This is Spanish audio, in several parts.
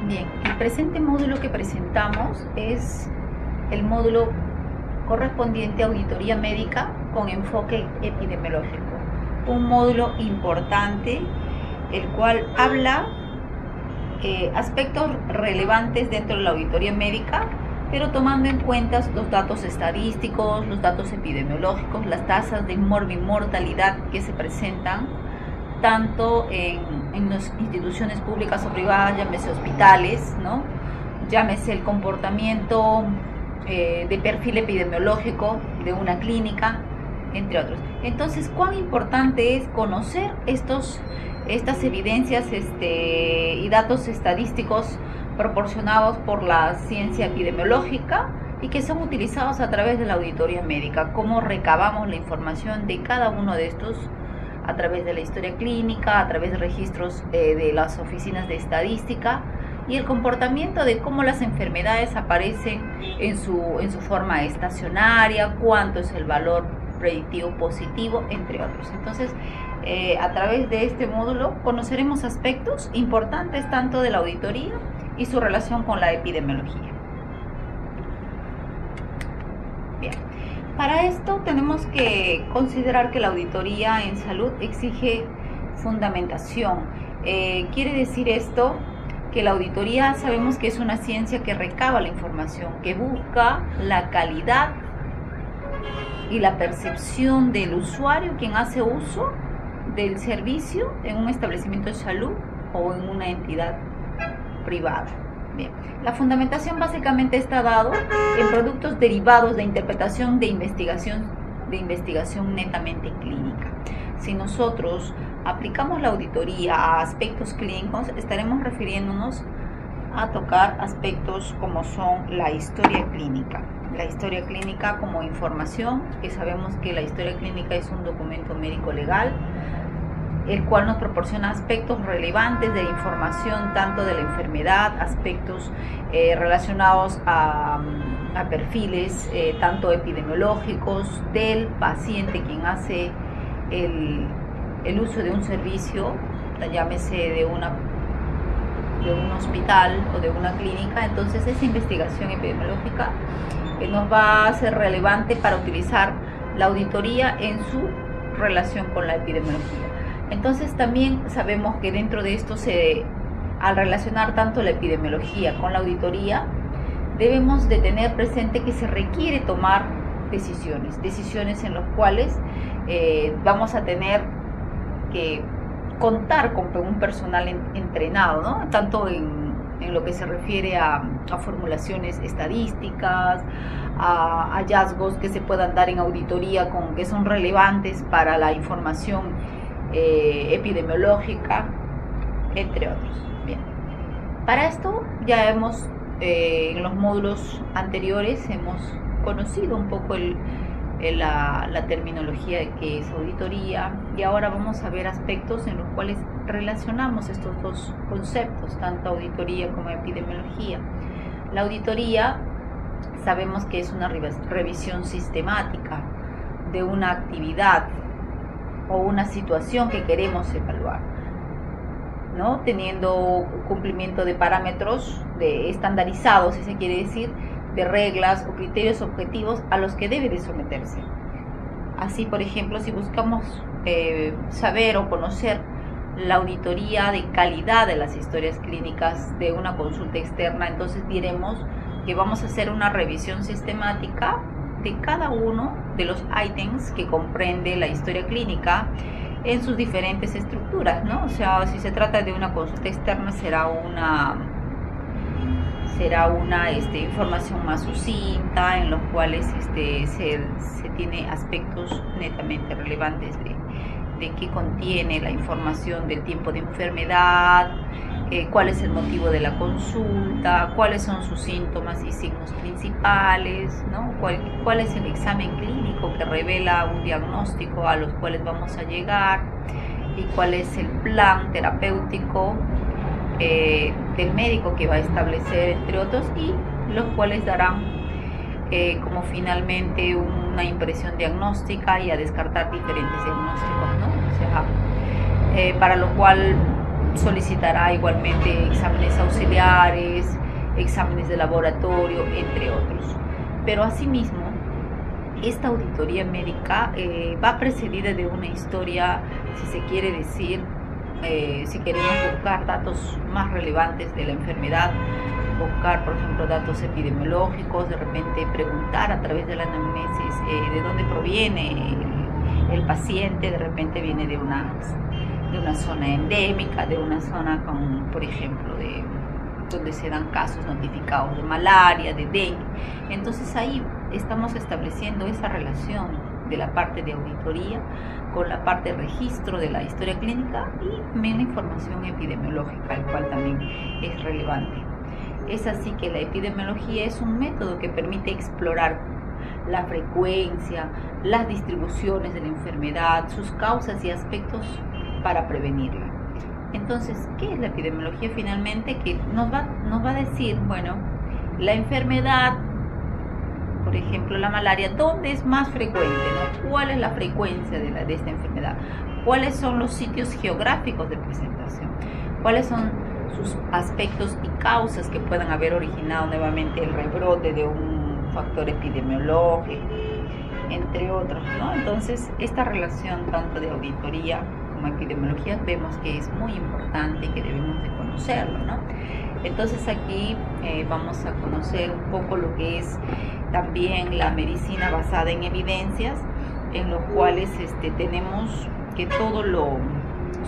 Bien, el presente módulo que presentamos es el módulo correspondiente a auditoría médica con enfoque epidemiológico. Un módulo importante, el cual habla aspectos relevantes dentro de la auditoría médica, pero tomando en cuenta los datos estadísticos, los datos epidemiológicos, las tasas de morbimortalidad que se presentan tanto en las instituciones públicas o privadas, llámese hospitales, ¿no? Llámese el comportamiento de perfil epidemiológico de una clínica, entre otros. Entonces, cuán importante es conocer estas evidencias y datos estadísticos proporcionados por la ciencia epidemiológica y que son utilizados a través de la auditoría médica. Cómo recabamos la información de cada uno de estos a través de la historia clínica, a través de registros de las oficinas de estadística, y el comportamiento de cómo las enfermedades aparecen en su forma estacionaria, cuánto es el valor predictivo positivo, entre otros. Entonces, a través de este módulo conoceremos aspectos importantes tanto de la auditoría y su relación con la epidemiología. Bien. Para esto tenemos que considerar que la auditoría en salud exige fundamentación. Quiere decir esto que la auditoría sabemos que es una ciencia que recaba la información, que busca la calidad y la percepción del usuario, quien hace uso del servicio en un establecimiento de salud o en una entidad privada. Bien. La fundamentación básicamente está dado en productos derivados de interpretación de investigación netamente clínica. Si nosotros aplicamos la auditoría a aspectos clínicos, estaremos refiriéndonos a tocar aspectos como son la historia clínica. La historia clínica como información, que sabemos que la historia clínica es un documento médico legal, el cual nos proporciona aspectos relevantes de información tanto de la enfermedad, aspectos relacionados a perfiles tanto epidemiológicos del paciente quien hace el uso de un servicio, llámese de un hospital o de una clínica. Entonces esa investigación epidemiológica nos va a ser relevante para utilizar la auditoría en su relación con la epidemiología. Entonces también sabemos que dentro de esto, al relacionar tanto la epidemiología con la auditoría, debemos de tener presente que se requiere tomar decisiones en las cuales vamos a tener que contar con un personal entrenado, ¿no? Tanto en lo que se refiere a formulaciones estadísticas, a hallazgos que se puedan dar en auditoría que son relevantes para la información epidemiológica, entre otros. Bien. Para esto ya en los módulos anteriores hemos conocido un poco la terminología de qué es auditoría, y ahora vamos a ver aspectos en los cuales relacionamos estos dos conceptos, tanto auditoría como epidemiología. La auditoría sabemos que es una revisión sistemática de una actividad o una situación que queremos evaluar, ¿no? Teniendo cumplimiento de parámetros estandarizados, si se quiere decir, de reglas o criterios objetivos a los que debe de someterse. Así, por ejemplo, si buscamos saber o conocer la auditoría de calidad de las historias clínicas de una consulta externa, entonces diremos que vamos a hacer una revisión sistemática de cada uno de los ítems que comprende la historia clínica en sus diferentes estructuras, ¿no? O sea, si se trata de una consulta externa será una información más sucinta, en los cuales se tiene aspectos netamente relevantes de qué contiene la información del tiempo de enfermedad, cuál es el motivo de la consulta, cuáles son sus síntomas y signos principales, ¿no? Cuál es el examen clínico que revela un diagnóstico a los cuales vamos a llegar, y cuál es el plan terapéutico del médico que va a establecer, entre otros, y los cuales darán como finalmente una impresión diagnóstica y a descartar diferentes diagnósticos, ¿no? O sea, para lo cual solicitará igualmente exámenes auxiliares, exámenes de laboratorio, entre otros. Pero asimismo, esta auditoría médica va precedida de una historia, si se quiere decir, si queremos buscar datos más relevantes de la enfermedad, buscar, por ejemplo, datos epidemiológicos, de repente preguntar a través de la anamnesis de dónde proviene el paciente, de repente viene de una zona endémica, de una zona con, por ejemplo, donde se dan casos notificados de malaria, de dengue. Entonces ahí estamos estableciendo esa relación de la parte de auditoría con la parte de registro de la historia clínica y también la información epidemiológica, el cual también es relevante. Es así que la epidemiología es un método que permite explorar la frecuencia, las distribuciones de la enfermedad, sus causas y aspectos para prevenirla. Entonces, ¿qué es la epidemiología finalmente? Que nos va a decir, bueno, la enfermedad, por ejemplo, la malaria, ¿dónde es más frecuente, ¿no? ¿Cuál es la frecuencia de esta enfermedad? ¿Cuáles son los sitios geográficos de presentación? ¿Cuáles son sus aspectos y causas que puedan haber originado nuevamente el rebrote de un factor epidemiológico, entre otros, ¿no? Entonces, esta relación tanto de auditoría como epidemiología vemos que es muy importante y que debemos de conocerlo, ¿no? Entonces aquí vamos a conocer un poco lo que es también la medicina basada en evidencias, en los cuales tenemos que todo lo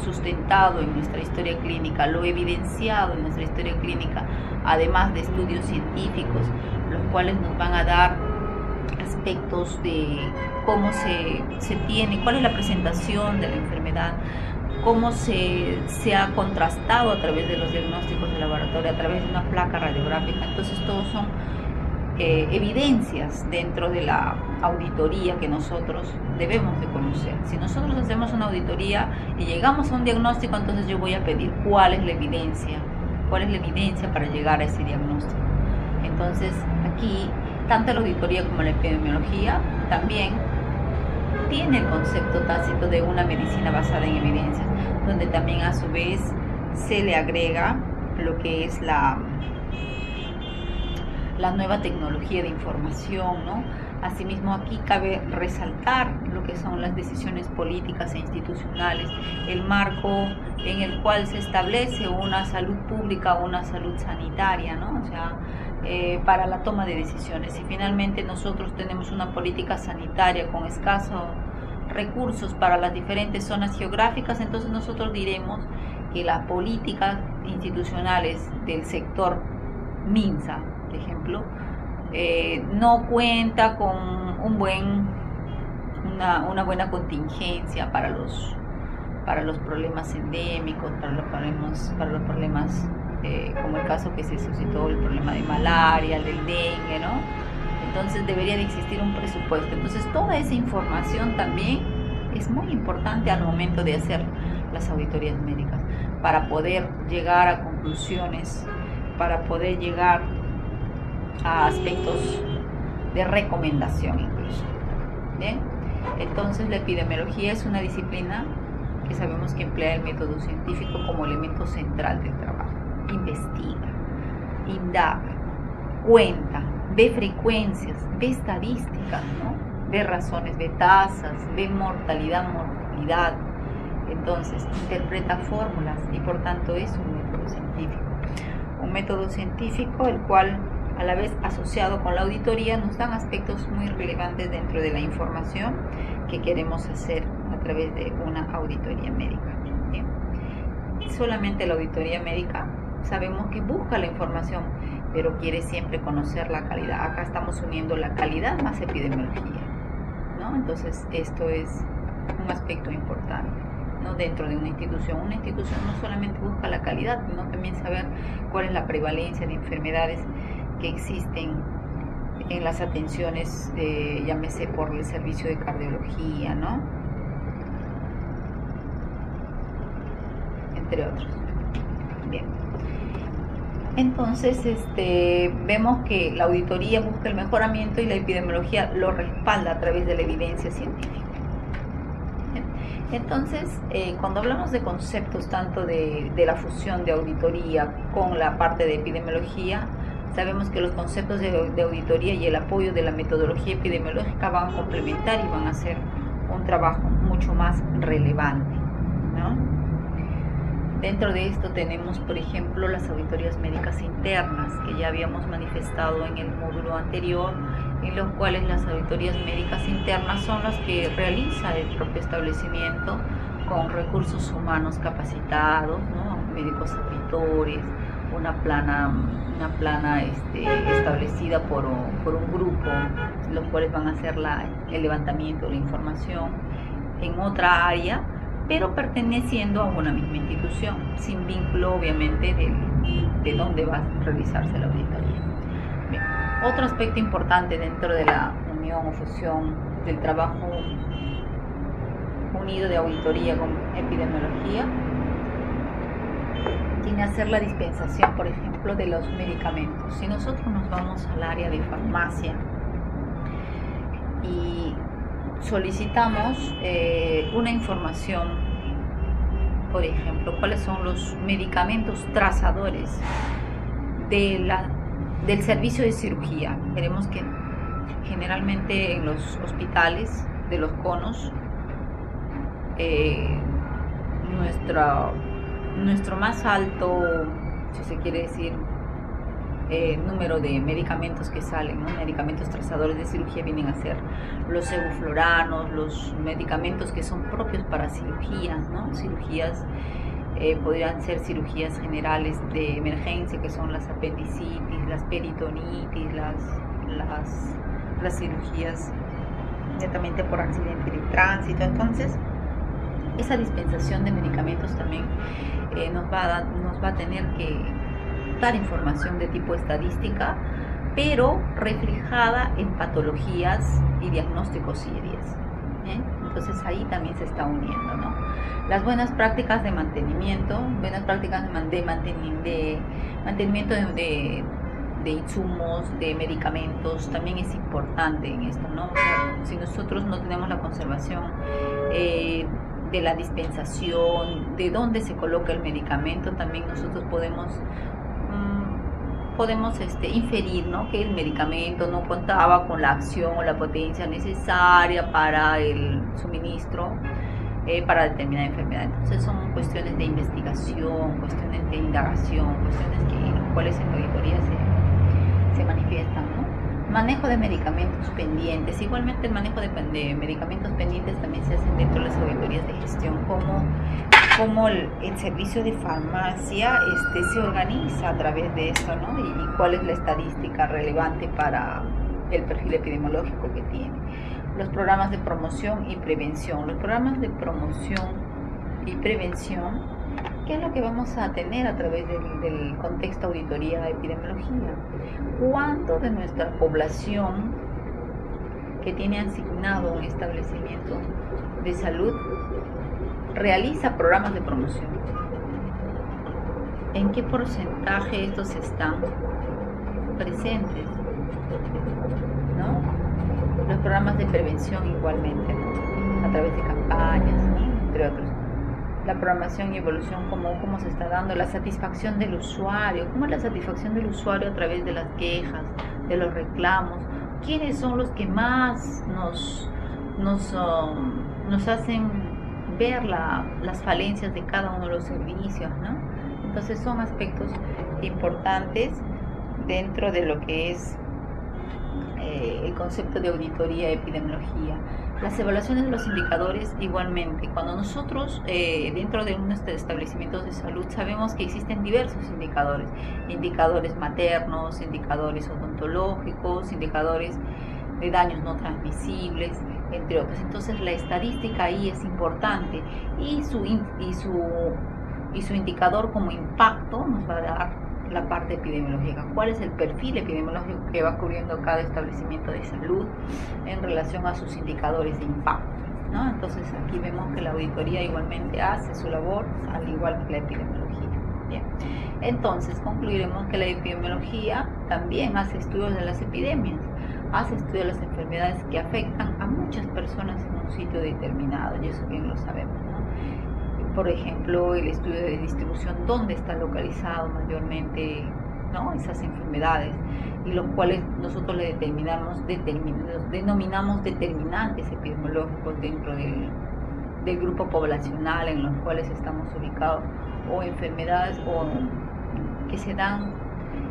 sustentado en nuestra historia clínica, lo evidenciado en nuestra historia clínica, además de estudios científicos, los cuales nos van a dar aspectos de cómo se tiene, cuál es la presentación de la enfermedad, cómo se ha contrastado a través de los diagnósticos de laboratorio, a través de una placa radiográfica. Entonces todos son evidencias dentro de la auditoría que nosotros debemos de conocer. Si nosotros hacemos una auditoría y llegamos a un diagnóstico, entonces yo voy a pedir cuál es la evidencia para llegar a ese diagnóstico. Entonces aquí tanto la auditoría como la epidemiología también tiene el concepto tácito de una medicina basada en evidencias, donde también a su vez se le agrega lo que es la nueva tecnología de información, ¿no? Asimismo, aquí cabe resaltar lo que son las decisiones políticas e institucionales, el marco en el cual se establece una salud pública o una salud sanitaria, ¿no? O sea, para la toma de decisiones. Si finalmente nosotros tenemos una política sanitaria con escasos recursos para las diferentes zonas geográficas, entonces nosotros diremos que las políticas institucionales del sector MINSA, por ejemplo, no cuenta con una buena contingencia para los problemas endémicos, para los problemas como el caso que se suscitó, el problema de malaria, el del dengue, ¿no? Entonces debería de existir un presupuesto. Entonces toda esa información también es muy importante al momento de hacer las auditorías médicas, para poder llegar a conclusiones, para poder llegar a aspectos de recomendación incluso. ¿Bien? Entonces la epidemiología es una disciplina que sabemos que emplea el método científico como elemento central del trabajo. Investiga, indaga, cuenta, ve frecuencias, ve estadísticas, ¿no? Ve razones, ve tasas, ve mortalidad. Entonces interpreta fórmulas y por tanto es un método científico. Un método científico el cual, a la vez asociado con la auditoría, nos dan aspectos muy relevantes dentro de la información que queremos hacer a través de una auditoría médica. ¿Bien? Solamente la auditoría médica sabemos que busca la información, pero quiere siempre conocer la calidad. Acá estamos uniendo la calidad más epidemiología, ¿no? Entonces esto es un aspecto importante, ¿no? Dentro de una institución no solamente busca la calidad, sino también saber cuál es la prevalencia de enfermedades que existen en las atenciones, llámese por el servicio de cardiología, ¿no? Entre otros. Bien. Entonces, vemos que la auditoría busca el mejoramiento y la epidemiología lo respalda a través de la evidencia científica. Entonces, cuando hablamos de conceptos tanto de la fusión de auditoría con la parte de epidemiología, sabemos que los conceptos de auditoría y el apoyo de la metodología epidemiológica van a complementar y van a hacer un trabajo mucho más relevante, ¿no? Dentro de esto tenemos, por ejemplo, las auditorías médicas internas, que ya habíamos manifestado en el módulo anterior, en los cuales las auditorías médicas internas son las que realiza el propio establecimiento con recursos humanos capacitados, ¿no? Médicos auditores, una plana establecida por un grupo, los cuales van a hacer el levantamiento de la información en otra área, pero perteneciendo a una misma institución, sin vínculo obviamente de dónde va a realizarse la auditoría. Bien. Otro aspecto importante dentro de la unión o fusión del trabajo unido de auditoría con epidemiología tiene a ser la dispensación, por ejemplo, de los medicamentos. Si nosotros nos vamos al área de farmacia y solicitamos una información, por ejemplo, cuáles son los medicamentos trazadores del servicio de cirugía. Veremos que generalmente en los hospitales de los conos nuestro más alto, si se quiere decir, número de medicamentos que salen, ¿no? Medicamentos trazadores de cirugía vienen a ser los sevofluranos, los medicamentos que son propios para cirugías, ¿no? Cirugías, podrían ser cirugías generales de emergencia, que son las apendicitis, las peritonitis, las cirugías netamente por accidente de tránsito. Entonces, esa dispensación de medicamentos también nos va a tener que dar información de tipo estadística, pero reflejada en patologías y diagnósticos serios. Entonces ahí también se está uniendo, ¿no? Las buenas prácticas de mantenimiento, buenas prácticas de mantenimiento de insumos, de medicamentos, también es importante en esto, ¿no? O sea, si nosotros no tenemos la conservación de la dispensación, de dónde se coloca el medicamento, también nosotros podemos inferir, ¿no? Que el medicamento no contaba con la acción o la potencia necesaria para el suministro para determinada enfermedad. Entonces son cuestiones de investigación, cuestiones de indagación, cuestiones en las cuales en la auditoría se manifiestan, ¿no? Manejo de medicamentos pendientes. Igualmente el manejo de medicamentos pendientes también se hace dentro de las auditorías de gestión, como el servicio de farmacia se organiza a través de esto, ¿no? Y cuál es la estadística relevante para el perfil epidemiológico que tiene. Los programas de promoción y prevención. Los programas de promoción y prevención, ¿qué es lo que vamos a tener a través del contexto auditoría de epidemiología? ¿Cuánto de nuestra población que tiene asignado un establecimiento de salud realiza programas de promoción? ¿En qué porcentaje estos están presentes? ¿No? Los programas de prevención igualmente, ¿no? A través de campañas, ¿no? Entre otros. La programación y evolución, cómo se está dando, la satisfacción del usuario, cómo es la satisfacción del usuario a través de las quejas, de los reclamos, quiénes son los que más nos hacen ver las falencias de cada uno de los servicios, ¿no? Entonces son aspectos importantes dentro de lo que es el concepto de auditoría y epidemiología. Las evaluaciones de los indicadores igualmente. Cuando nosotros dentro de unos establecimientos de salud sabemos que existen diversos indicadores, indicadores maternos, indicadores odontológicos, indicadores de daños no transmisibles, entre otros. Entonces la estadística ahí es importante y su indicador como impacto nos va a dar la parte epidemiológica. ¿Cuál es el perfil epidemiológico que va cubriendo cada establecimiento de salud en relación a sus indicadores de impacto, ¿no? Entonces aquí vemos que la auditoría igualmente hace su labor al igual que la epidemiología. Bien. Entonces concluiremos que la epidemiología también hace estudios de las epidemias, hace estudios de las enfermedades que afectan a muchas personas en un sitio determinado, y eso bien lo sabemos. por ejemplo, el estudio de distribución, dónde está localizado mayormente, ¿no?, esas enfermedades, y los cuales nosotros le denominamos determinantes epidemiológicos dentro del grupo poblacional en los cuales estamos ubicados, o enfermedades o que se dan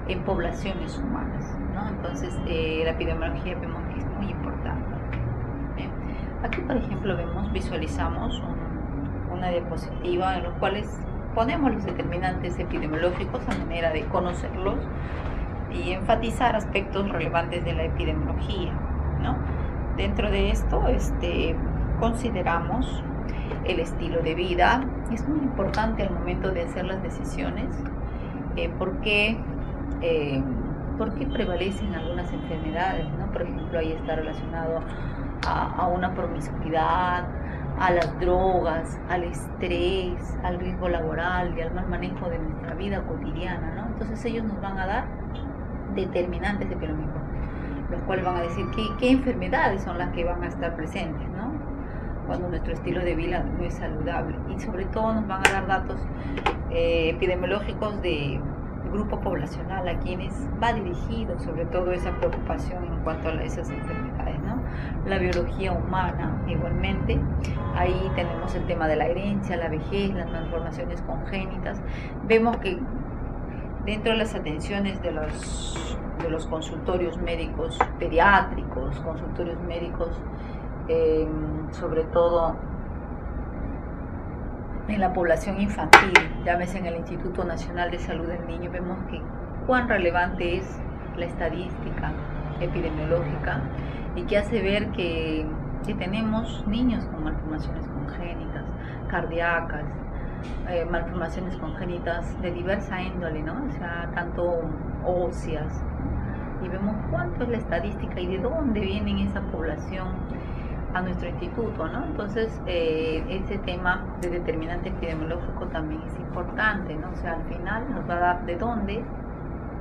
en poblaciones humanas, ¿no? Entonces, la epidemiología vemos que es muy importante. Bien. Aquí, por ejemplo, visualizamos una diapositiva en los cuales ponemos los determinantes epidemiológicos a manera de conocerlos y enfatizar aspectos relevantes de la epidemiología, ¿no? Dentro de esto, consideramos el estilo de vida. Es muy importante al momento de hacer las decisiones, porque prevalecen algunas enfermedades, ¿no? Por ejemplo, ahí está relacionado a una promiscuidad, a las drogas, al estrés, al riesgo laboral y al mal manejo de nuestra vida cotidiana, ¿no? Entonces ellos nos van a dar determinantes epidemiológicos, los cuales van a decir qué enfermedades son las que van a estar presentes, ¿no?, cuando nuestro estilo de vida no es saludable. Y sobre todo nos van a dar datos epidemiológicos de grupo poblacional a quienes va dirigido sobre todo esa preocupación en cuanto a esas enfermedades, ¿no? La biología humana igualmente, ahí tenemos el tema de la herencia, la vejez, las malformaciones congénitas. Vemos que dentro de las atenciones de los consultorios médicos pediátricos, consultorios médicos sobre todo en la población infantil, llámese en el Instituto Nacional de Salud del Niño, vemos que cuán relevante es la estadística epidemiológica y que hace ver que tenemos niños con malformaciones congénitas, cardíacas, malformaciones congénitas de diversa índole, ¿no? O sea, tanto óseas, y vemos cuánto es la estadística y de dónde viene esa población a nuestro instituto, ¿no? Entonces, ese tema de determinante epidemiológico también es importante, ¿no? O sea, al final nos va a dar de dónde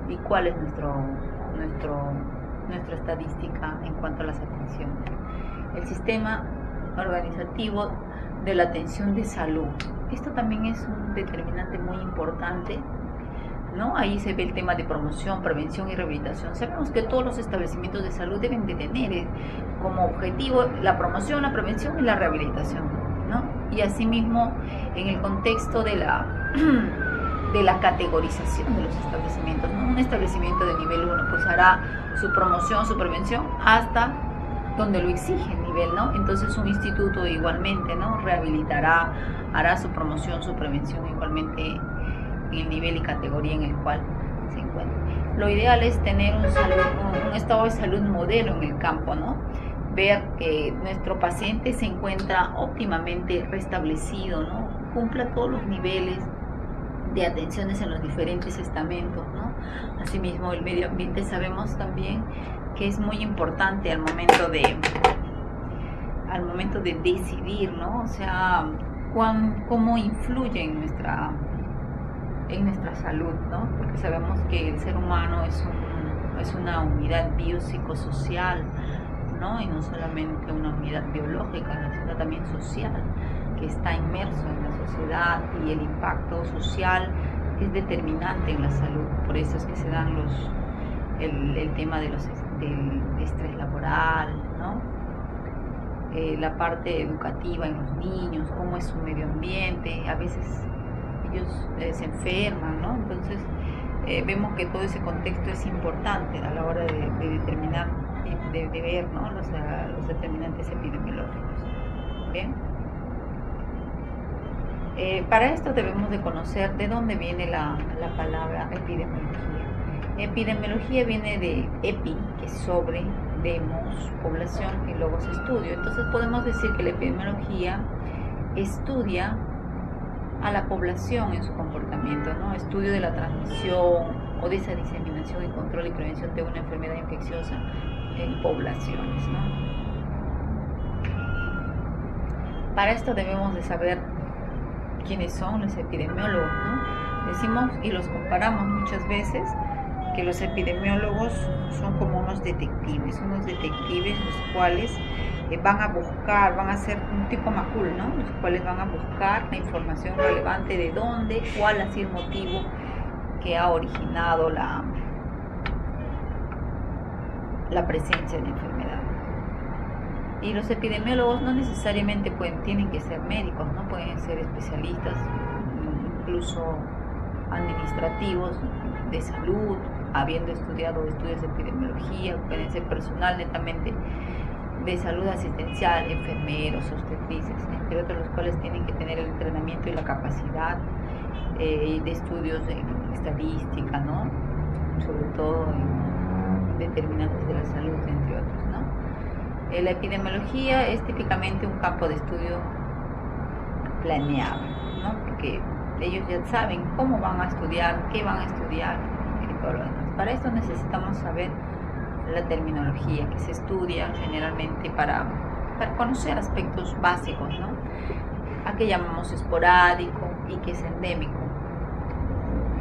y cuál es nuestra estadística en cuanto a las atenciones. El sistema organizativo de la atención de salud. Esto también es un determinante muy importante, ¿no? Ahí se ve el tema de promoción, prevención y rehabilitación. Sabemos que todos los establecimientos de salud deben de tener como objetivo la promoción, la prevención y la rehabilitación, ¿no? Y asimismo, en el contexto de la categorización de los establecimientos, ¿no? Un establecimiento de nivel 1 pues hará su promoción, su prevención hasta donde lo exige el nivel, ¿no? Entonces un instituto igualmente, ¿no?, rehabilitará, hará su promoción, su prevención igualmente en el nivel y categoría en el cual se encuentra. Lo ideal es tener un estado de salud modelo en el campo, ¿no? Ver que nuestro paciente se encuentra óptimamente restablecido, ¿no? Cumpla todos los niveles de atenciones en los diferentes estamentos, ¿no? Asimismo, el medio ambiente sabemos también que es muy importante al momento de decidir, ¿no? O sea, cómo influye en nuestra salud, ¿no? Porque sabemos que el ser humano es una unidad biopsicosocial, ¿no? Y no solamente una unidad biológica, sino también social, que está inmerso en la sociedad, y el impacto social es determinante en la salud. Por eso es que se dan el tema del estrés laboral, ¿no? La parte educativa en los niños, cómo es su medio ambiente. A veces ellos se enferman, ¿no? Entonces vemos que todo ese contexto es importante a la hora de determinar, de ver, ¿no?, los determinantes epidemiológicos. Bien. Para esto debemos de conocer de dónde viene la palabra epidemiología. Epidemiología viene de epi, que es sobre, demos, población, y logos, estudio. Entonces podemos decir que la epidemiología estudia a la población en su comportamiento, ¿no? Estudio de la transmisión o de esa diseminación y control y prevención de una enfermedad infecciosa en poblaciones, ¿no? Para esto debemos de saber quiénes son los epidemiólogos, ¿no? Decimos y los comparamos muchas veces que los epidemiólogos son como unos detectives los cuales van a buscar, van a hacer un tipo macul, ¿no? Los cuales van a buscar la información relevante de dónde, cuál ha sido el motivo que ha originado la presencia de enfermedad. Y los epidemiólogos no necesariamente tienen que ser médicos, ¿no? Pueden ser especialistas, incluso administrativos de salud, habiendo estudiado estudios de epidemiología, pueden ser personal netamente de salud asistencial, enfermeros, obstetrices, entre otros, los cuales tienen que tener el entrenamiento y la capacidad de estudios en estadística, ¿no? Sobre todo en determinantes de la salud, entre otros, ¿no? La epidemiología es típicamente un campo de estudio planeado, ¿no? Porque ellos ya saben cómo van a estudiar, qué van a estudiar y todo lo demás. Para esto necesitamos saber la terminología que se estudia generalmente para conocer aspectos básicos, ¿no? A qué llamamos esporádico y qué es endémico.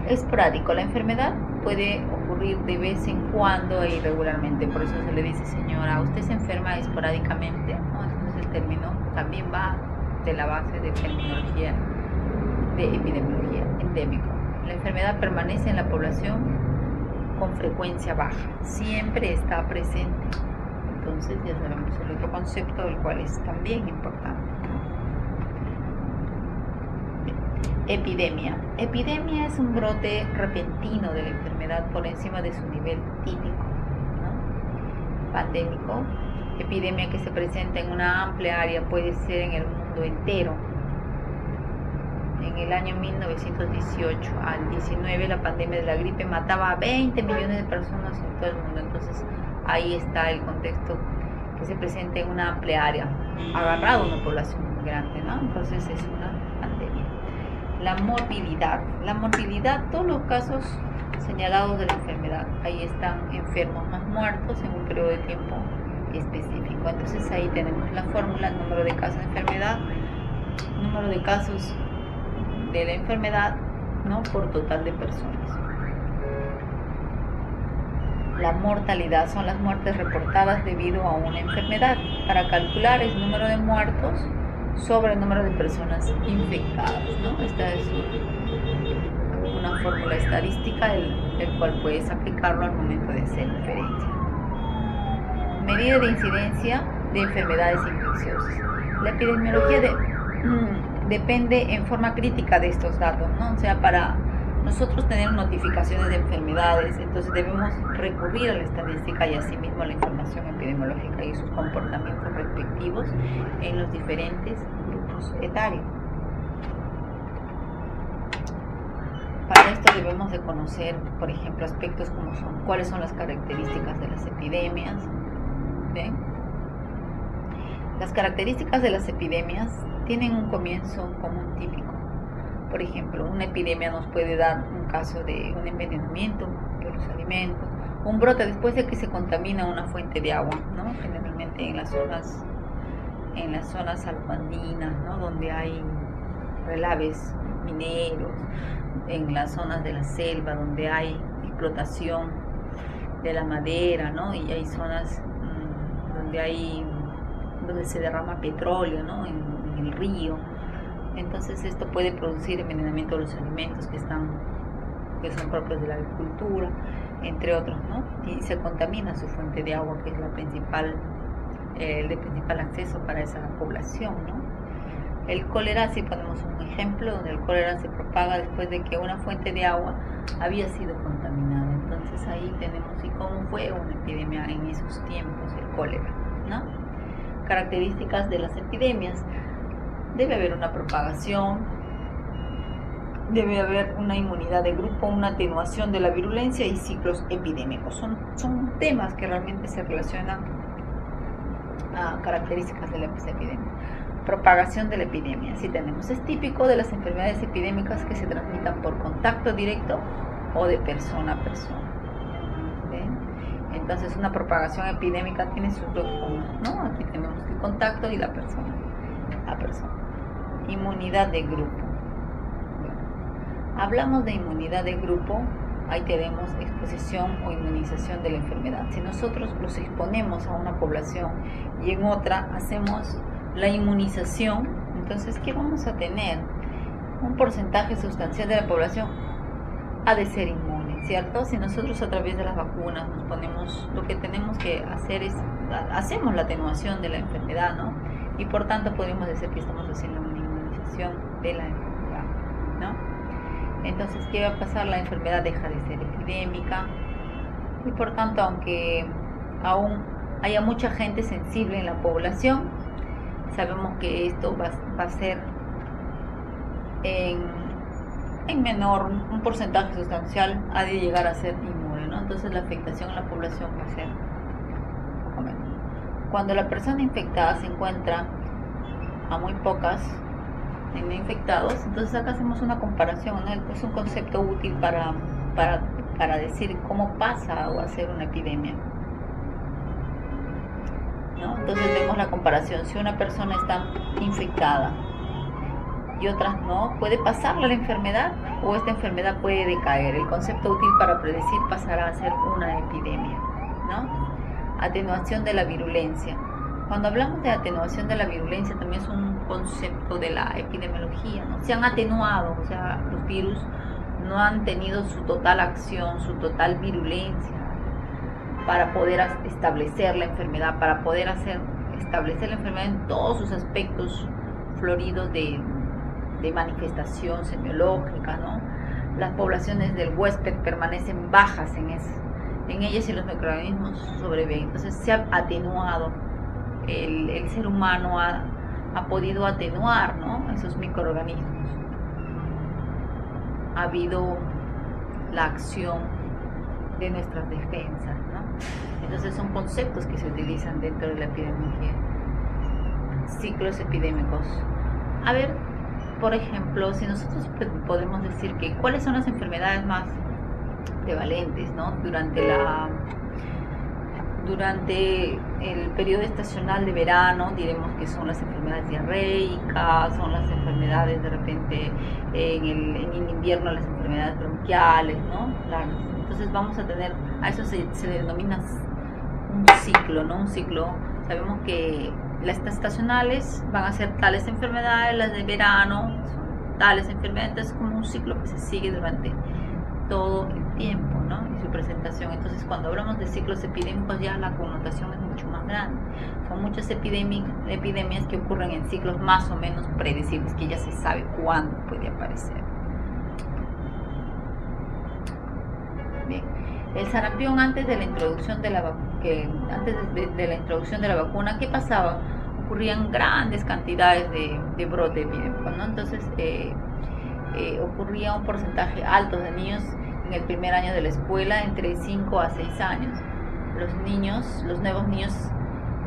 Esporádico, la enfermedad puede ocurrir de vez en cuando e irregularmente, por eso se le dice, señora, usted se enferma esporádicamente, ¿no? Entonces el término también va de la base de terminología de epidemiología. Endémico, la enfermedad permanece en la población con frecuencia baja, siempre está presente. Entonces ya sabemos el otro concepto, el cual es también importante. Epidemia. Epidemia es un brote repentino de la enfermedad por encima de su nivel típico, ¿no? Pandémico. Epidemia que se presenta en una amplia área, puede ser en el mundo entero. En el año 1918 al 19, la pandemia de la gripe mataba a 20 millones de personas en todo el mundo. Entonces ahí está el contexto que se presenta en una amplia área, agarrado a una población muy grande, ¿no? Entonces es una pandemia. La morbilidad. La morbilidad, todos los casos señalados de la enfermedad, ahí están enfermos más muertos en un periodo de tiempo específico. Entonces ahí tenemos la fórmula, el número de casos de enfermedad, número de casos de la enfermedad, ¿no? Por total de personas. La mortalidad son las muertes reportadas debido a una enfermedad. Para calcular el número de muertos sobre el número de personas infectadas, ¿no? Esta es una fórmula estadística el cual puedes aplicarlo al momento de hacer inferencia. Medida de incidencia de enfermedades infecciosas. La epidemiología depende en forma crítica de estos datos, ¿no? O sea, para nosotros tener notificaciones de enfermedades, entonces debemos recurrir a la estadística y asimismo a la información epidemiológica y sus comportamientos respectivos en los diferentes grupos etarios. Para esto debemos de conocer, por ejemplo, aspectos como son cuáles son las características de las epidemias. ¿Ven? Las características de las epidemias tienen un comienzo común típico. Por ejemplo, una epidemia nos puede dar un caso de un envenenamiento de los alimentos, un brote después de que se contamina una fuente de agua, ¿no? Generalmente en las zonas altoandinas, ¿no? Donde hay relaves mineros, en las zonas de la selva donde hay explotación de la madera, ¿no? Y hay zonas donde se derrama petróleo, ¿no? En el río. Entonces esto puede producir envenenamiento de los alimentos que son propios de la agricultura, entre otros, ¿no? Y se contamina su fuente de agua, que es el de principal acceso para esa población, ¿no? El cólera, si ponemos un ejemplo, donde el cólera se propaga después de que una fuente de agua había sido contaminada. Entonces ahí tenemos, ¿y cómo fue una epidemia en esos tiempos, el cólera, ¿no? Características de las epidemias. Debe haber una propagación, debe haber una inmunidad de grupo, una atenuación de la virulencia y ciclos epidémicos. Son temas que realmente se relacionan a características de la epidemia. Propagación de la epidemia, sí tenemos, es típico de las enfermedades epidémicas que se transmitan por contacto directo o de persona a persona. ¿Ven? Entonces una propagación epidémica tiene sus dos formas, ¿no? Aquí tenemos el contacto y la persona a persona. Inmunidad de grupo. Bueno, hablamos de inmunidad de grupo ahí tenemos exposición o inmunización de la enfermedad. Si nosotros los exponemos a una población y en otra hacemos la inmunización, entonces, ¿qué vamos a tener? Un porcentaje sustancial de la población ha de ser inmune, ¿cierto? Si nosotros a través de las vacunas nos ponemos, lo que tenemos que hacer es, hacemos la atenuación de la enfermedad, ¿no? Y por tanto podemos decir que estamos haciendo una inmunización de la enfermedad, ¿no? Entonces, ¿qué va a pasar? La enfermedad deja de ser epidémica y por tanto, aunque aún haya mucha gente sensible en la población, sabemos que esto va a ser en menor, un porcentaje sustancial ha de llegar a ser inmune, ¿no? Entonces la afectación en la población va a ser poco menos. Cuando la persona infectada se encuentra a muy pocas en infectados, entonces acá hacemos una comparación, ¿no? Es un concepto útil para decir cómo pasa o hacer una epidemia, ¿no? Entonces vemos la comparación. Si una persona está infectada y otras no, ¿puede pasarle la enfermedad o esta enfermedad puede decaer? El concepto útil para predecir pasará a ser una epidemia, ¿no? Atenuación de la virulencia. Cuando hablamos de atenuación de la virulencia también es un concepto de la epidemiología, ¿no? Se han atenuado, o sea, los virus no han tenido su total acción, su total virulencia para poder establecer la enfermedad, para poder establecer la enfermedad en todos sus aspectos floridos de manifestación semiológica, ¿no? Las poblaciones del huésped permanecen bajas en ellas y los microorganismos sobreviven. Entonces se ha atenuado, el ser humano ha podido atenuar, ¿no?, esos microorganismos. Ha habido la acción de nuestras defensas, ¿no? Entonces son conceptos que se utilizan dentro de la epidemiología. Ciclos epidémicos. A ver, por ejemplo, si nosotros podemos decir que cuáles son las enfermedades más prevalentes, ¿no?, durante el periodo estacional de verano, diremos que son las enfermedades diarreicas, son las enfermedades de repente en invierno, las enfermedades bronquiales, ¿no? Entonces vamos a tener, a eso se denomina un ciclo, ¿no? Un ciclo. Sabemos que las estacionales van a ser tales enfermedades, las de verano son tales enfermedades, entonces es como un ciclo que se sigue durante todo el tiempo, ¿no?, y su presentación. Entonces cuando hablamos de ciclos epidémicos ya la connotación es mucho más grande. Son muchas epidemias que ocurren en ciclos más o menos predecibles, que ya se sabe cuándo puede aparecer. Bien. El sarampión antes de la introducción de la vacuna, ¿qué pasaba? Ocurrían grandes cantidades de brote epidémico, ¿no? Entonces ocurría un porcentaje alto de niños en el primer año de la escuela, entre 5 a 6 años. Los nuevos niños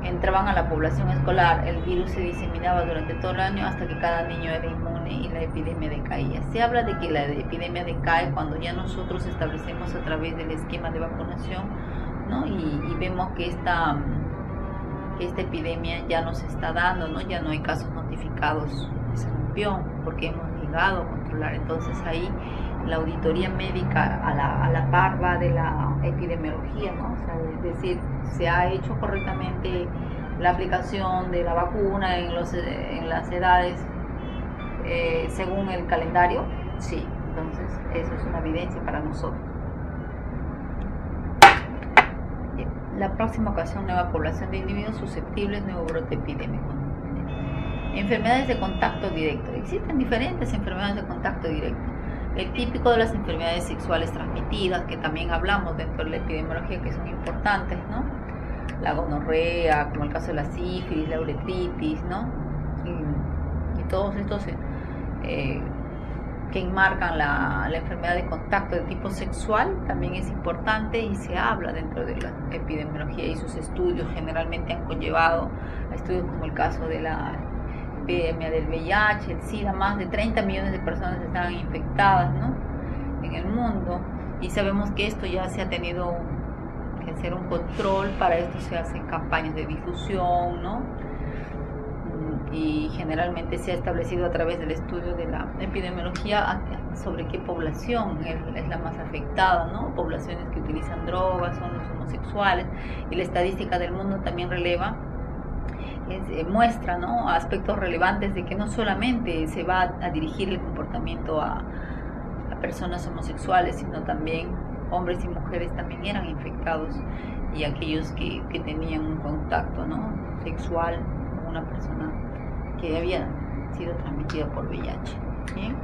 entraban a la población escolar, el virus se diseminaba durante todo el año hasta que cada niño era inmune y la epidemia decaía. Se habla de que la epidemia decae cuando ya nosotros establecemos a través del esquema de vacunación, ¿no?, y vemos que esta epidemia ya nos está dando, ¿no?, ya no hay casos notificados de sarampión porque hemos llegado a controlar. Entonces ahí la auditoría médica a la par va de la epidemiología, ¿no? O sea, es decir, se ha hecho correctamente la aplicación de la vacuna en las edades según el calendario. Sí, entonces eso es una evidencia para nosotros. Bien. La próxima ocasión, nueva población de individuos susceptibles, nuevo brote epidémico. Enfermedades de contacto directo. Existen diferentes enfermedades de contacto directo. El típico de las enfermedades sexuales transmitidas, que también hablamos dentro de la epidemiología, que son importantes, ¿no? La gonorrea, como el caso de la sífilis, la uretritis, ¿no? Y todos estos que enmarcan la enfermedad de contacto de tipo sexual, también es importante y se habla dentro de la epidemiología, y sus estudios generalmente han conllevado a estudios como el caso de la epidemia del VIH, el SIDA. Más de 30 millones de personas están infectadas, ¿no?, en el mundo, y sabemos que esto ya se ha tenido que hacer un control. Para esto se hacen campañas de difusión, ¿no?, y generalmente se ha establecido a través del estudio de la epidemiología sobre qué población es la más afectada, ¿no? Poblaciones que utilizan drogas, son los homosexuales, y la estadística del mundo también releva, muestra, ¿no?, aspectos relevantes de que no solamente se va a dirigir el comportamiento a personas homosexuales, sino también hombres y mujeres también eran infectados, y aquellos que tenían un contacto, ¿no?, sexual con una persona que había sido transmitida por VIH. ¿Bien?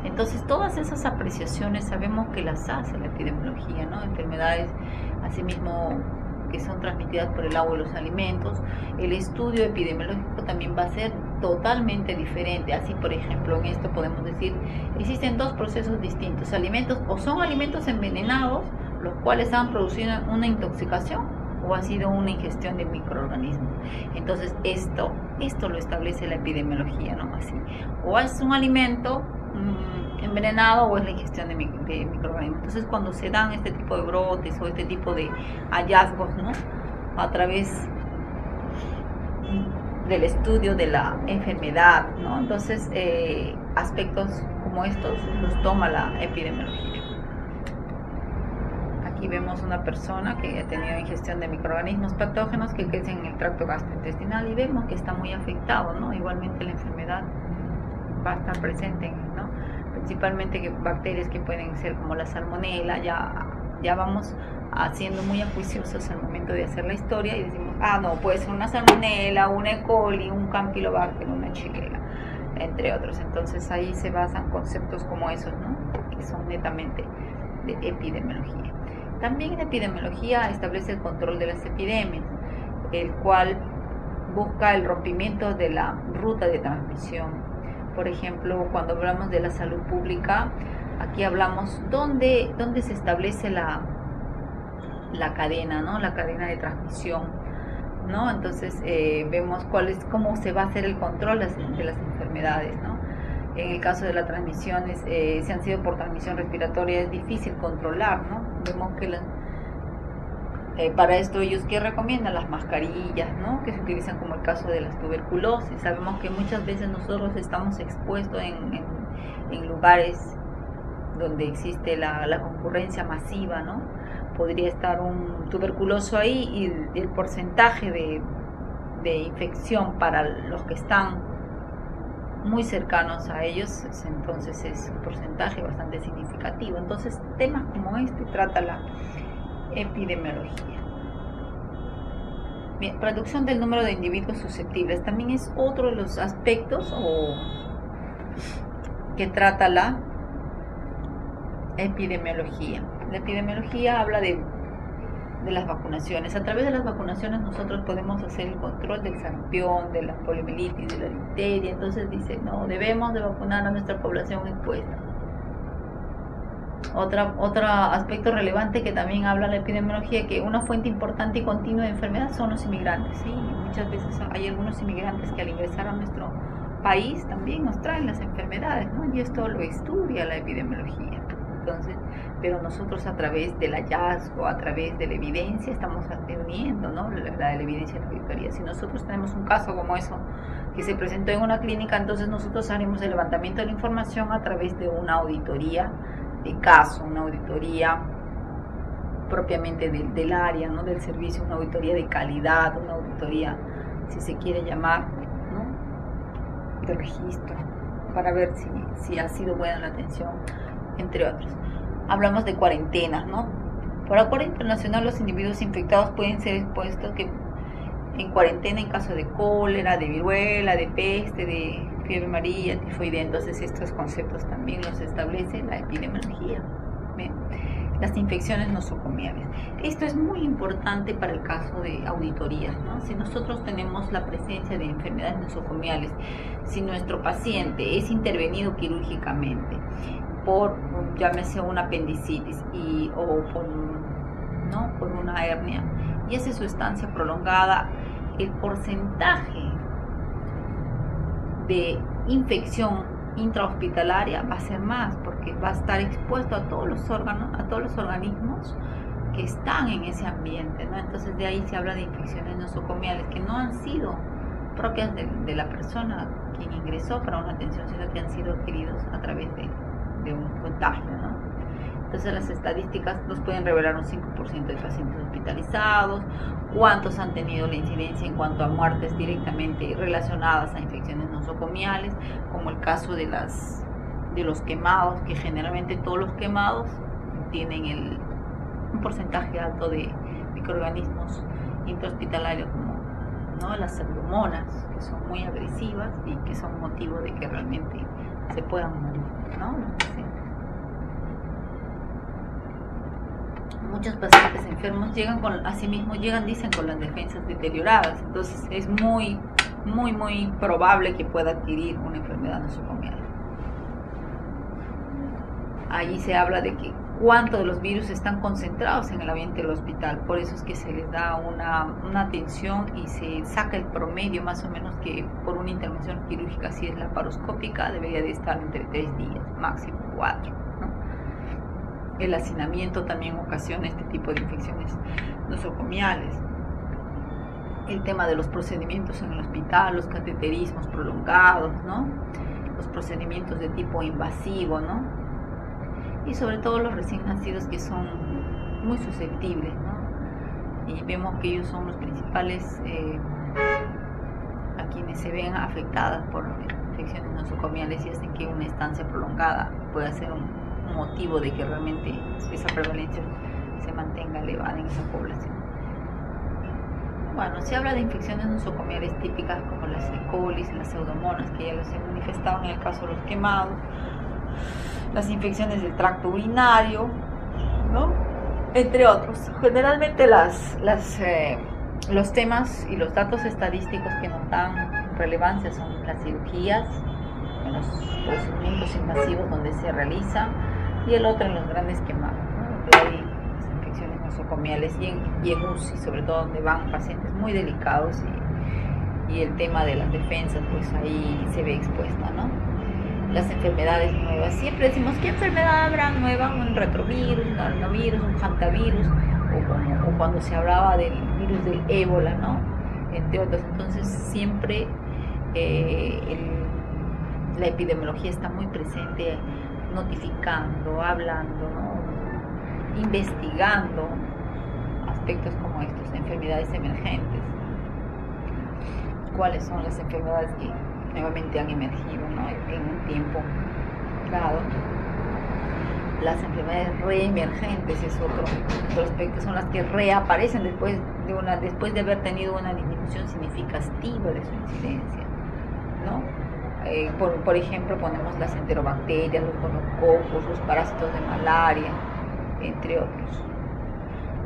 Entonces, todas esas apreciaciones sabemos que las hace la epidemiología, ¿no? Enfermedades, asimismo, que son transmitidas por el agua y los alimentos. El estudio epidemiológico también va a ser totalmente diferente. Así, por ejemplo, en esto podemos decir, existen dos procesos distintos. Alimentos, o son alimentos envenenados, los cuales han producido una intoxicación, o ha sido una ingestión de microorganismos. Entonces, esto lo establece la epidemiología, ¿no? Así. O es un alimento envenenado, o es la ingestión de microorganismos. Entonces, cuando se dan este tipo de brotes o este tipo de hallazgos, ¿no?, a través del estudio de la enfermedad, ¿no?, entonces aspectos como estos los toma la epidemiología. Aquí vemos una persona que ha tenido ingestión de microorganismos patógenos que crecen en el tracto gastrointestinal, y vemos que está muy afectado, ¿no? Igualmente la enfermedad va a estar presente, ¿no?, principalmente bacterias que pueden ser como la salmonela. Ya vamos haciendo muy ajuiciosos al momento de hacer la historia y decimos, no, puede ser una salmonela, una E. coli, un campylobacter, una shigella, entre otros. Entonces ahí se basan conceptos como esos, ¿no?, que son netamente de epidemiología. También la epidemiología establece el control de las epidemias, el cual busca el rompimiento de la ruta de transmisión. Por ejemplo, cuando hablamos de la salud pública, aquí hablamos dónde se establece la cadena, ¿no?, la cadena de transmisión, ¿no? Entonces vemos cómo se va a hacer el control de las enfermedades, ¿no? En el caso de las transmisiones, si han sido por transmisión respiratoria, es difícil controlar, ¿no? Vemos que para esto ellos que recomiendan las mascarillas, ¿no?, que se utilizan como el caso de las tuberculosis. Sabemos que muchas veces nosotros estamos expuestos en lugares donde existe la concurrencia masiva, ¿no? Podría estar un tuberculoso ahí, y el porcentaje de infección para los que están muy cercanos a ellos, entonces es un porcentaje bastante significativo. Entonces, temas como este trata la epidemiología. Bien, reducción del número de individuos susceptibles también es otro de los aspectos que trata la epidemiología. La epidemiología habla de las vacunaciones. A través de las vacunaciones nosotros podemos hacer el control del sarampión, de la poliomielitis, de la difteria. Entonces dice, no, debemos de vacunar a nuestra población expuesta. Otro aspecto relevante que también habla la epidemiología, que una fuente importante y continua de enfermedad son los inmigrantes, ¿sí? Muchas veces hay algunos inmigrantes que al ingresar a nuestro país también nos traen las enfermedades, ¿no? Y esto lo estudia la epidemiología. Entonces, pero nosotros a través del hallazgo, a través de la evidencia, estamos atendiendo, ¿no?, la evidencia de la auditoría. Si nosotros tenemos un caso como eso que se presentó en una clínica, entonces nosotros haremos el levantamiento de la información a través de una auditoría de caso, una auditoría propiamente del área, ¿no?, del servicio, una auditoría de calidad, una auditoría, si se quiere llamar, ¿no?, de registro, para ver si ha sido buena la atención, entre otros. Hablamos de cuarentenas, ¿no? Por acuerdo internacional, los individuos infectados pueden ser expuestos en cuarentena en caso de cólera, de viruela, de peste, de fiebre amarilla, tifoidea. Entonces, estos conceptos también los establece la epidemiología. ¿Bien? Las infecciones nosocomiales. Esto es muy importante para el caso de auditorías, ¿no? Si nosotros tenemos la presencia de enfermedades nosocomiales, si nuestro paciente es intervenido quirúrgicamente por, llámese, una apendicitis o por una hernia, y hace su estancia prolongada, el porcentaje de infección intrahospitalaria va a ser más, porque va a estar expuesto a todos los órganos, a todos los organismos que están en ese ambiente, ¿no? Entonces de ahí se habla de infecciones nosocomiales que no han sido propias de la persona quien ingresó para una atención, sino que han sido adquiridos a través de un contagio, ¿no? Entonces las estadísticas nos pueden revelar un 5% de pacientes hospitalizados, cuántos han tenido la incidencia en cuanto a muertes directamente relacionadas a infecciones nosocomiales, como el caso de los quemados, que generalmente todos los quemados tienen un porcentaje alto de microorganismos intrahospitalarios, como, ¿no?, las pseudomonas, que son muy agresivas y que son motivo de que realmente se puedan morir, ¿no? Muchos pacientes enfermos llegan dicen, con las defensas deterioradas, entonces es muy probable que pueda adquirir una enfermedad nosocomial. Ahí se habla de que cuántos de los virus están concentrados en el ambiente del hospital, por eso es que se les da una atención y se saca el promedio más o menos, que por una intervención quirúrgica, si es laparoscópica, debería de estar entre 3 días, máximo 4, ¿no? El hacinamiento también ocasiona este tipo de infecciones nosocomiales. El tema de los procedimientos en el hospital, los cateterismos prolongados, ¿no? Los procedimientos de tipo invasivo, ¿no? Y sobre todo los recién nacidos, que son muy susceptibles, ¿no? Y vemos que ellos son los principales a quienes se ven afectadas por infecciones nosocomiales, y hacen que una estancia prolongada pueda ser un motivo de que realmente esa prevalencia se mantenga elevada en esa población. Bueno, se habla de infecciones nosocomiales típicas como las E. coli, las pseudomonas, que ya los he manifestado en el caso de los quemados, las infecciones del tracto urinario, ¿no?, entre otros. Generalmente los temas y los datos estadísticos que nos dan relevancia son las cirugías, en los procedimientos invasivos donde se realiza, y el otro en los grandes quemados, ¿no?, donde hay las infecciones nosocomiales, y en UCI, sobre todo, donde van pacientes muy delicados, y el tema de las defensas, pues ahí se ve expuesta, ¿no? Las enfermedades nuevas, siempre decimos, ¿qué enfermedad habrá nueva? Un retrovirus, un adenovirus, un hantavirus, o cuando se hablaba del virus del ébola, ¿no?, entre otros. Entonces siempre la epidemiología está muy presente, notificando, hablando, ¿no?, investigando aspectos como estos, enfermedades emergentes. ¿Cuáles son las enfermedades que nuevamente han emergido, ¿no?, en un tiempo dado? Las enfermedades reemergentes es otro aspecto, son las que reaparecen después de haber tenido una disminución significativa de su incidencia, ¿no? Por ejemplo, ponemos las enterobacterias, los gonococos, los parásitos de malaria, entre otros.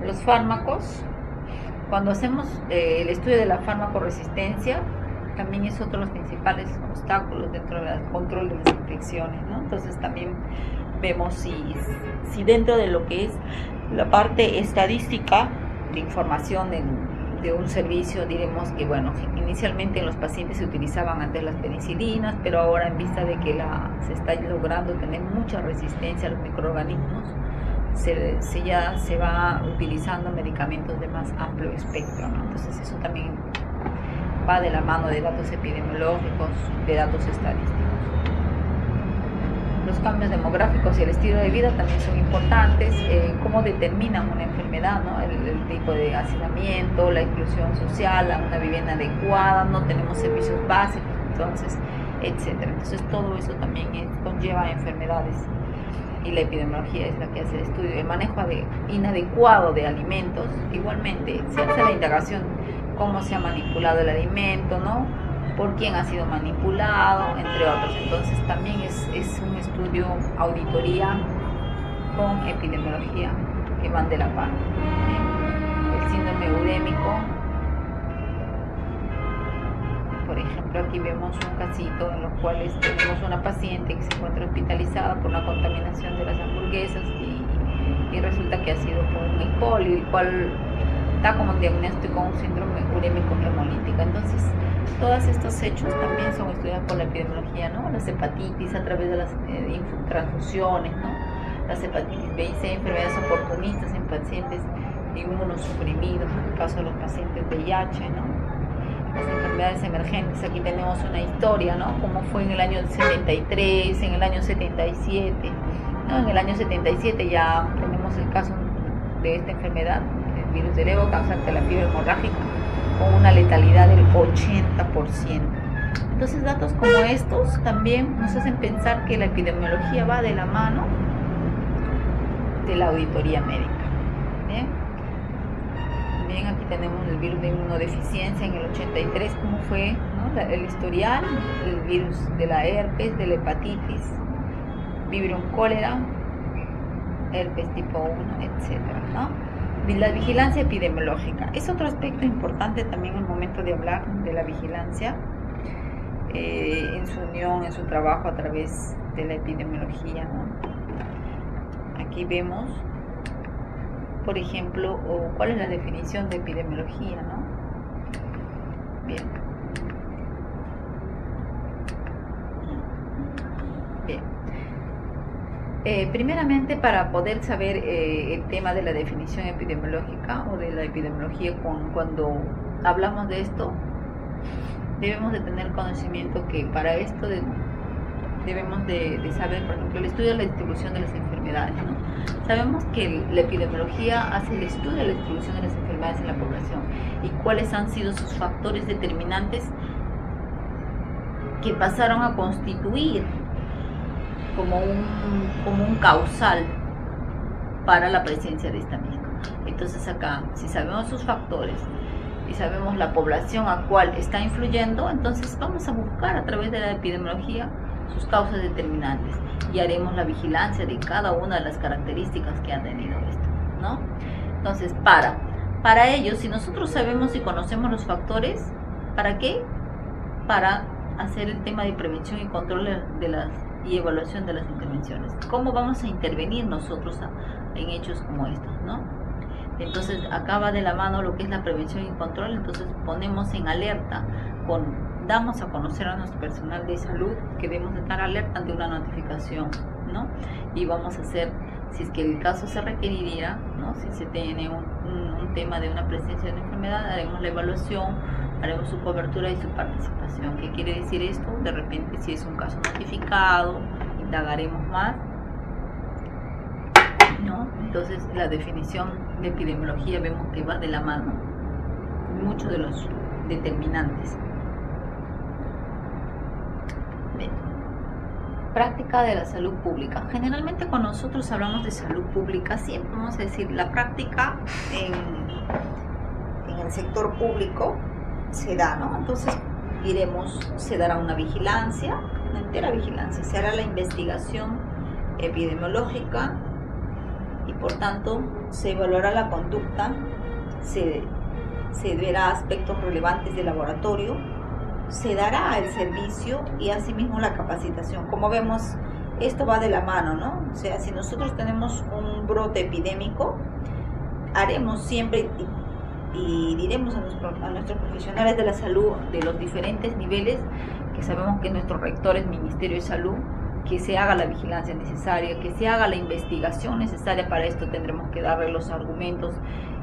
Los fármacos, cuando hacemos el estudio de la farmacoresistencia, también es otro de los principales obstáculos dentro del control de las infecciones, ¿no? Entonces también vemos si dentro de lo que es la parte estadística de información de un servicio, diremos que, bueno, inicialmente en los pacientes se utilizaban antes las penicilinas, pero ahora, en vista de que se está logrando tener mucha resistencia a los microorganismos, ya se va utilizando medicamentos de más amplio espectro, ¿no? Entonces eso también va de la mano de datos epidemiológicos, de datos estadísticos. Los cambios demográficos y el estilo de vida también son importantes. Cómo determinan una enfermedad, ¿no? El tipo de hacinamiento, la inclusión social, una vivienda adecuada, no tenemos servicios básicos, entonces, etcétera. Entonces todo eso también conlleva enfermedades, y la epidemiología es la que hace el estudio. El manejo inadecuado de alimentos, igualmente se hace la indagación, cómo se ha manipulado el alimento, ¿no?, por quién ha sido manipulado, entre otros. Entonces también es un estudio, auditoría con epidemiología, que van de la mano. El síndrome urémico, por ejemplo, aquí vemos un casito en los cuales tenemos una paciente que se encuentra hospitalizada por una contaminación de las hamburguesas, y resulta que ha sido por un E. coli, el cual da como diagnóstico un síndrome urémico hemolítico. Entonces todos estos hechos también son estudiados por la epidemiología, ¿no? Las hepatitis a través de las transfusiones, ¿no? Las hepatitis B y C, enfermedades oportunistas en pacientes inmunosuprimidos, en el caso de los pacientes de VIH, ¿no? las enfermedades emergentes. Aquí tenemos una historia, ¿no? Como fue en el año 73, en el año 77, ¿no? En el año 77 ya tenemos el caso de esta enfermedad, el virus del Ebola, causante de la fiebre hemorrágica, con una letalidad del 80%. Entonces, datos como estos también nos hacen pensar que la epidemiología va de la mano de la auditoría médica. Bien, aquí tenemos el virus de inmunodeficiencia en el 83, cómo fue, ¿no? El historial, el virus de la herpes, de la hepatitis, vibrio cólera, herpes tipo 1, etcétera, ¿no? La vigilancia epidemiológica es otro aspecto importante también al momento de hablar de la vigilancia, en su unión, en su trabajo a través de la epidemiología, ¿no? Aquí vemos, por ejemplo, cuál es la definición de epidemiología, ¿no? Bien. Primeramente, para poder saber el tema de la definición epidemiológica o de la epidemiología, cuando hablamos de esto, debemos de tener conocimiento que para esto debemos de saber, por ejemplo, el estudio de la distribución de las enfermedades, ¿no? Sabemos que la epidemiología hace el estudio de la distribución de las enfermedades en la población y cuáles han sido sus factores determinantes que pasaron a constituir como un causal para la presencia de esta misma. Entonces acá, si sabemos sus factores y sabemos la población a cual está influyendo, entonces vamos a buscar a través de la epidemiología sus causas determinantes y haremos la vigilancia de cada una de las características que ha tenido esto, ¿no? Entonces, para ello, si nosotros sabemos y conocemos los factores, ¿para qué? Para hacer el tema de prevención y control y evaluación de las intervenciones. ¿Cómo vamos a intervenir nosotros en hechos como estos, ¿no? Entonces, acá va de la mano lo que es la prevención y control. Entonces, ponemos en alerta, damos a conocer a nuestro personal de salud que debemos estar alerta ante una notificación, ¿no? Y vamos a hacer, si es que el caso se requeriría, ¿no? Si se tiene un tema de una presencia de una enfermedad, haremos la evaluación, haremos su cobertura y su participación. ¿Qué quiere decir esto? De repente, si es un caso notificado, indagaremos más, ¿no? Entonces, la definición de epidemiología vemos que va de la mano muchos de los determinantes. Bien. Práctica de la salud pública. Generalmente cuando nosotros hablamos de salud pública, siempre vamos a decir la práctica en el sector público se da, ¿no? Entonces se dará una vigilancia, una entera vigilancia, se hará la investigación epidemiológica y por tanto se evaluará la conducta, se verá aspectos relevantes del laboratorio, se dará el servicio y asimismo la capacitación. Como vemos, esto va de la mano, ¿no? O sea, si nosotros tenemos un brote epidémico, haremos siempre y diremos a nuestros profesionales de la salud de los diferentes niveles, que sabemos que nuestro rector es Ministerio de Salud, que se haga la vigilancia necesaria, que se haga la investigación necesaria. Para esto tendremos que darle los argumentos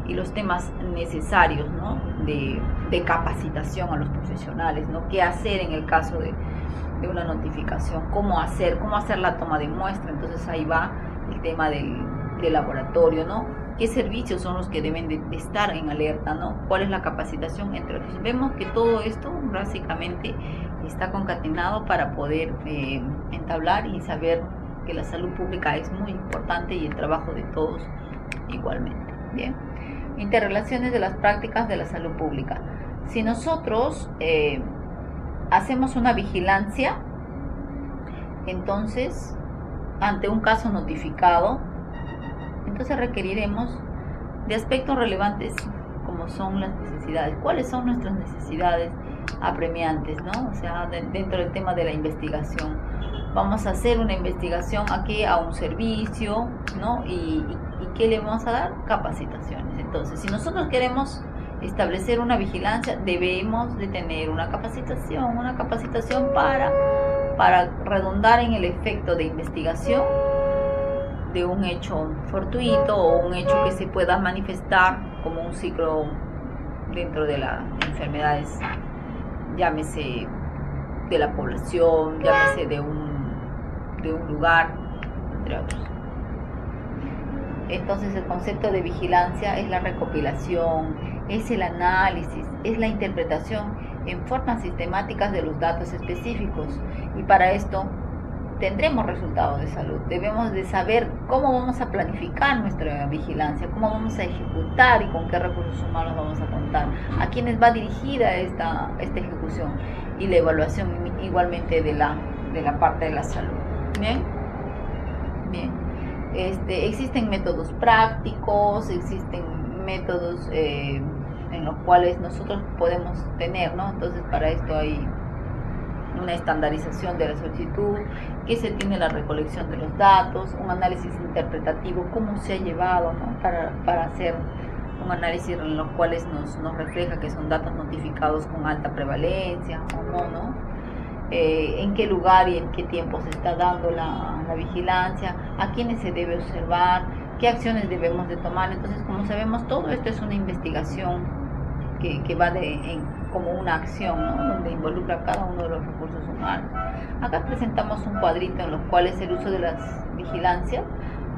y los temas necesarios, ¿no? de capacitación a los profesionales, ¿no? Qué hacer en el caso de una notificación, cómo hacer la toma de muestra. Entonces ahí va el tema del laboratorio, ¿no? ¿Qué servicios son los que deben de estar en alerta, ¿no? ¿Cuál es la capacitación? Entre otros. Vemos que todo esto básicamente está concatenado para poder entablar y saber que la salud pública es muy importante y el trabajo de todos igualmente. Bien. Interrelaciones de las prácticas de la salud pública. Si nosotros hacemos una vigilancia, entonces ante un caso notificado, entonces requeriremos de aspectos relevantes como son las necesidades. ¿Cuáles son nuestras necesidades apremiantes, ¿no? O sea, dentro del tema de la investigación. Vamos a hacer una investigación aquí a un servicio, ¿no? ¿Y qué le vamos a dar? Capacitaciones. Entonces, si nosotros queremos establecer una vigilancia, debemos de tener una capacitación para redundar en el efecto de investigación de un hecho fortuito o un hecho que se pueda manifestar como un ciclo dentro de las enfermedades llámese de la población, llámese de un lugar, entre otros. Entonces el concepto de vigilancia es la recopilación, es el análisis, es la interpretación en formas sistemáticas de los datos específicos, y para esto tendremos resultados de salud. Debemos de saber cómo vamos a planificar nuestra vigilancia, cómo vamos a ejecutar y con qué recursos humanos vamos a contar, a quiénes va dirigida esta ejecución, y la evaluación igualmente de la parte de la salud. Bien. Existen métodos prácticos, existen métodos en los cuales nosotros podemos tener, ¿no? Entonces para esto hay una estandarización de la solicitud, que se tiene la recolección de los datos, un análisis interpretativo, cómo se ha llevado, ¿no? para hacer un análisis en los cuales nos refleja que son datos notificados con alta prevalencia o no. En qué lugar y en qué tiempo se está dando la vigilancia, a quiénes se debe observar, qué acciones debemos de tomar. Entonces, como sabemos, todo esto es una investigación que va como una acción, ¿no? Donde involucra cada uno de los recursos humanos. Acá presentamos un cuadrito en los cuales el uso de las vigilancias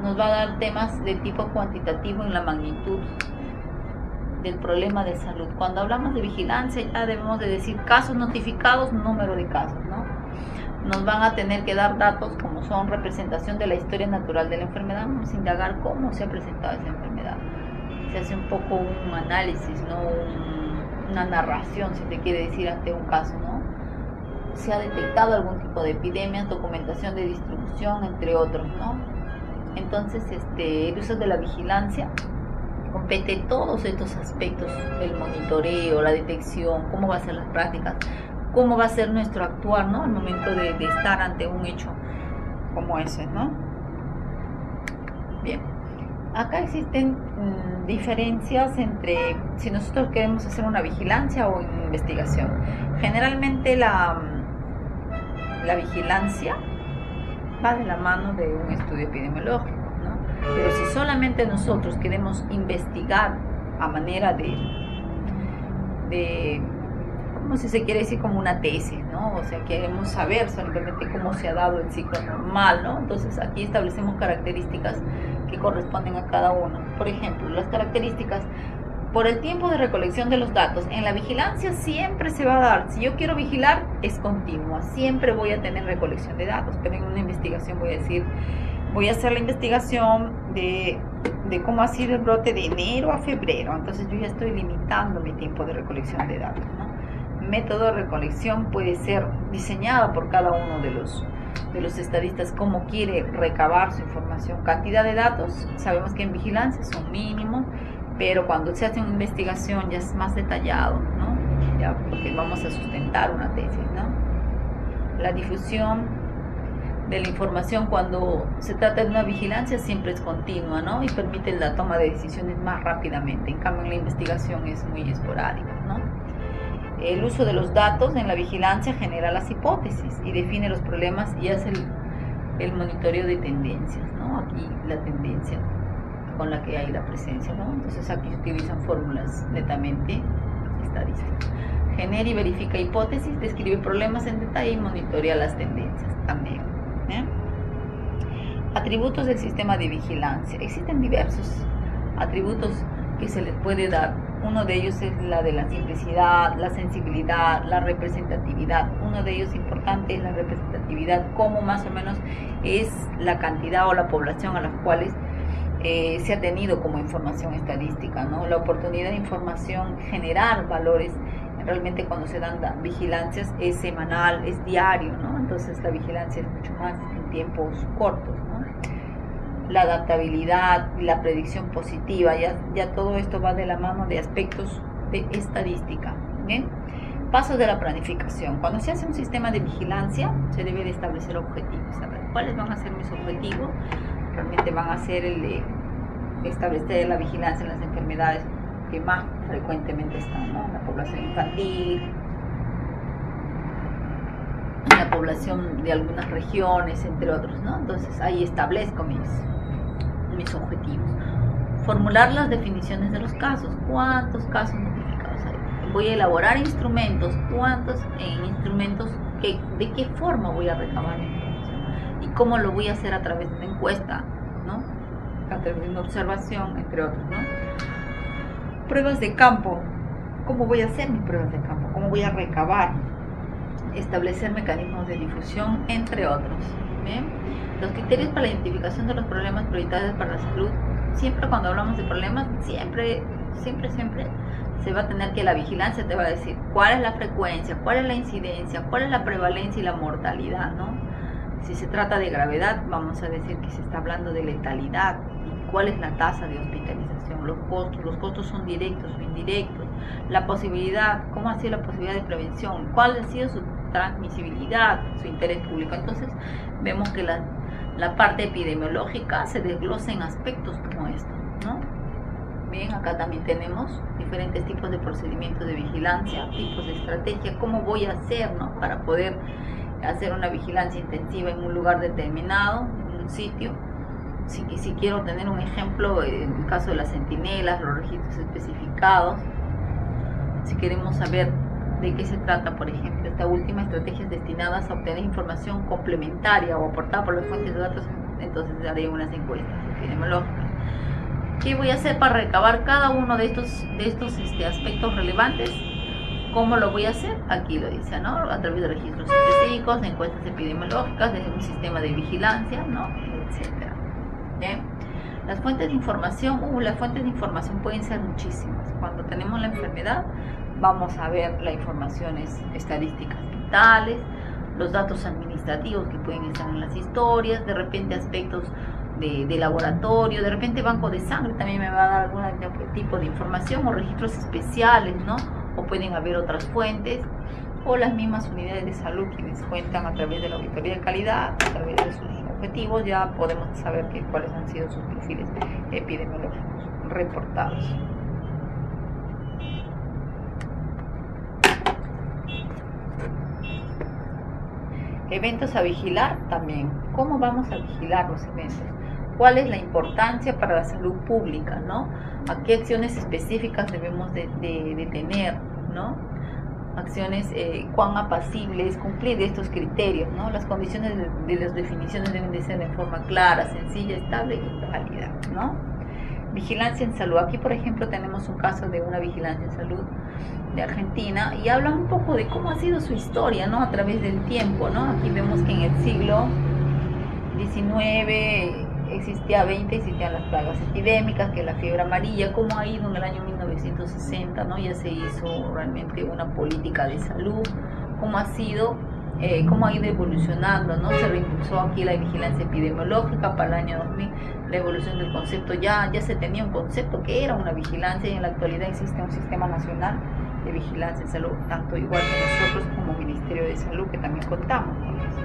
nos va a dar temas de tipo cuantitativo en la magnitud del problema de salud. Cuando hablamos de vigilancia ya debemos de decir casos notificados, número de casos, ¿no? Nos van a tener que dar datos como son representación de la historia natural de la enfermedad. Vamos a indagar cómo se ha presentado esa enfermedad. Se hace un poco un análisis, ¿no? Una narración, si te quiere decir, ante un caso, ¿no? Se ha detectado algún tipo de epidemia, documentación de distribución, entre otros, ¿no? Entonces, el uso de la vigilancia compete todos estos aspectos: el monitoreo, la detección, cómo va a ser las prácticas, cómo va a ser nuestro actuar, ¿no? Al momento de estar ante un hecho como ese, ¿no? Bien, acá existen diferencias entre si nosotros queremos hacer una vigilancia o una investigación. Generalmente la vigilancia va de la mano de un estudio epidemiológico, ¿no? Pero si solamente nosotros queremos investigar a manera de como si se quiere decir como una tesis, ¿no? O sea, queremos saber simplemente cómo se ha dado el ciclo normal, ¿no? Entonces aquí establecemos características que corresponden a cada uno. Por ejemplo, las características por el tiempo de recolección de los datos. En la vigilancia siempre se va a dar, si yo quiero vigilar, es continua, siempre voy a tener recolección de datos, pero en una investigación voy a decir, voy a hacer la investigación de cómo ha sido el brote de enero a febrero, entonces yo ya estoy limitando mi tiempo de recolección de datos, ¿no? Método de recolección puede ser diseñado por cada uno de los estadistas, cómo quiere recabar su información. Cantidad de datos, sabemos que en vigilancia son mínimos, pero cuando se hace una investigación ya es más detallado, ¿no? Ya, porque vamos a sustentar una tesis, ¿no? La difusión de la información cuando se trata de una vigilancia siempre es continua, ¿no? Y permite la toma de decisiones más rápidamente. En cambio, en la investigación es muy esporádica, ¿no? El uso de los datos en la vigilancia genera las hipótesis y define los problemas y hace el monitoreo de tendencias, ¿no? Aquí la tendencia con la que hay la presencia, ¿no? Entonces aquí se utilizan fórmulas netamente estadísticas. Genera y verifica hipótesis, describe problemas en detalle y monitorea las tendencias también, ¿eh? Atributos del sistema de vigilancia. Existen diversos atributos que se les puede dar. Uno de ellos es la de la simplicidad, la sensibilidad, la representatividad. Uno de ellos importante es la representatividad, cómo más o menos es la cantidad o la población a las cuales se ha tenido como información estadística, ¿no? La oportunidad de información, generar valores. Realmente cuando se dan vigilancias es semanal, es diario, ¿no? Entonces la vigilancia es mucho más en tiempos cortos, ¿no? La adaptabilidad, la predicción positiva, ya todo esto va de la mano de aspectos de estadística, ¿bien? Pasos de la planificación. Cuando se hace un sistema de vigilancia se debe de establecer objetivos. A ver, ¿cuáles van a ser mis objetivos? Realmente van a ser el de establecer la vigilancia en las enfermedades que más frecuentemente están, ¿no? La población infantil, la población de algunas regiones, entre otros, ¿no? Entonces ahí establezco mis objetivos. Formular las definiciones de los casos. ¿Cuántos casos notificados hay? voy a elaborar instrumentos, cuántos instrumentos, de qué forma voy a recabar la información y cómo lo voy a hacer a través de una encuesta, ¿no? A través de una observación, entre otros, ¿no? Pruebas de campo, ¿cómo voy a hacer mis pruebas de campo? ¿Cómo voy a recabar? Establecer mecanismos de difusión, entre otros. ¿Bien? Los criterios para la identificación de los problemas prioritarios para la salud, siempre cuando hablamos de problemas, siempre se va a tener que la vigilancia te va a decir cuál es la frecuencia, cuál es la incidencia, cuál es la prevalencia y la mortalidad, ¿no? Si se trata de gravedad, vamos a decir que se está hablando de letalidad, cuál es la tasa de hospitalización, los costos son directos o indirectos, la posibilidad, cómo ha sido la posibilidad de prevención, cuál ha sido su transmisibilidad, su interés público. Entonces vemos que la parte epidemiológica se desglosa en aspectos como estos, ¿no? Bien, acá también tenemos diferentes tipos de procedimientos de vigilancia, tipos de estrategia, cómo voy a hacer, ¿no? Para poder hacer una vigilancia intensiva en un lugar determinado, en un sitio. Si quiero tener un ejemplo, en el caso de las centinelas, los registros especificados, si queremos saber de qué se trata, por ejemplo, esta última estrategia destinadas a obtener información complementaria o aportada por las fuentes de datos, entonces haré unas encuestas epidemiológicas. ¿Qué voy a hacer para recabar cada uno de estos aspectos relevantes? ¿Cómo lo voy a hacer? Aquí lo dice, ¿no? A través de registros específicos, de encuestas epidemiológicas, de un sistema de vigilancia, ¿no? Etcétera. ¿Bien? Las fuentes de información, pueden ser muchísimas. Cuando tenemos la enfermedad, vamos a ver las informaciones estadísticas vitales, los datos administrativos que pueden estar en las historias, de repente aspectos de laboratorio, de repente banco de sangre también me va a dar algún tipo de información, o registros especiales, ¿no? O pueden haber otras fuentes, o las mismas unidades de salud quienes cuentan a través de la auditoría de calidad, a través de sus objetivos, ya podemos saber cuáles han sido sus perfiles epidemiológicos reportados. Eventos a vigilar también. ¿Cómo vamos a vigilar los eventos? ¿Cuál es la importancia para la salud pública, ¿no? ¿A qué acciones específicas debemos de tener, ¿no? Acciones, cuán apacibles, cumplir estos criterios, ¿no? Las condiciones de las definiciones deben de ser de forma clara, sencilla, estable y válida, ¿no? Vigilancia en salud. Aquí, por ejemplo, tenemos un caso de una vigilancia en salud de Argentina y habla un poco de cómo ha sido su historia, ¿no? A través del tiempo, ¿no? Aquí vemos que en el siglo XIX existían las plagas epidémicas, que la fiebre amarilla, cómo ha ido en el año 1960, ¿no? Ya se hizo realmente una política de salud, cómo ha ido evolucionando, ¿no? Se reimpulsó aquí la vigilancia epidemiológica para el año 2000, la evolución del concepto, ya se tenía un concepto que era una vigilancia, y en la actualidad existe un sistema nacional de vigilancia en salud, tanto igual que nosotros como Ministerio de Salud, que también contamos con eso.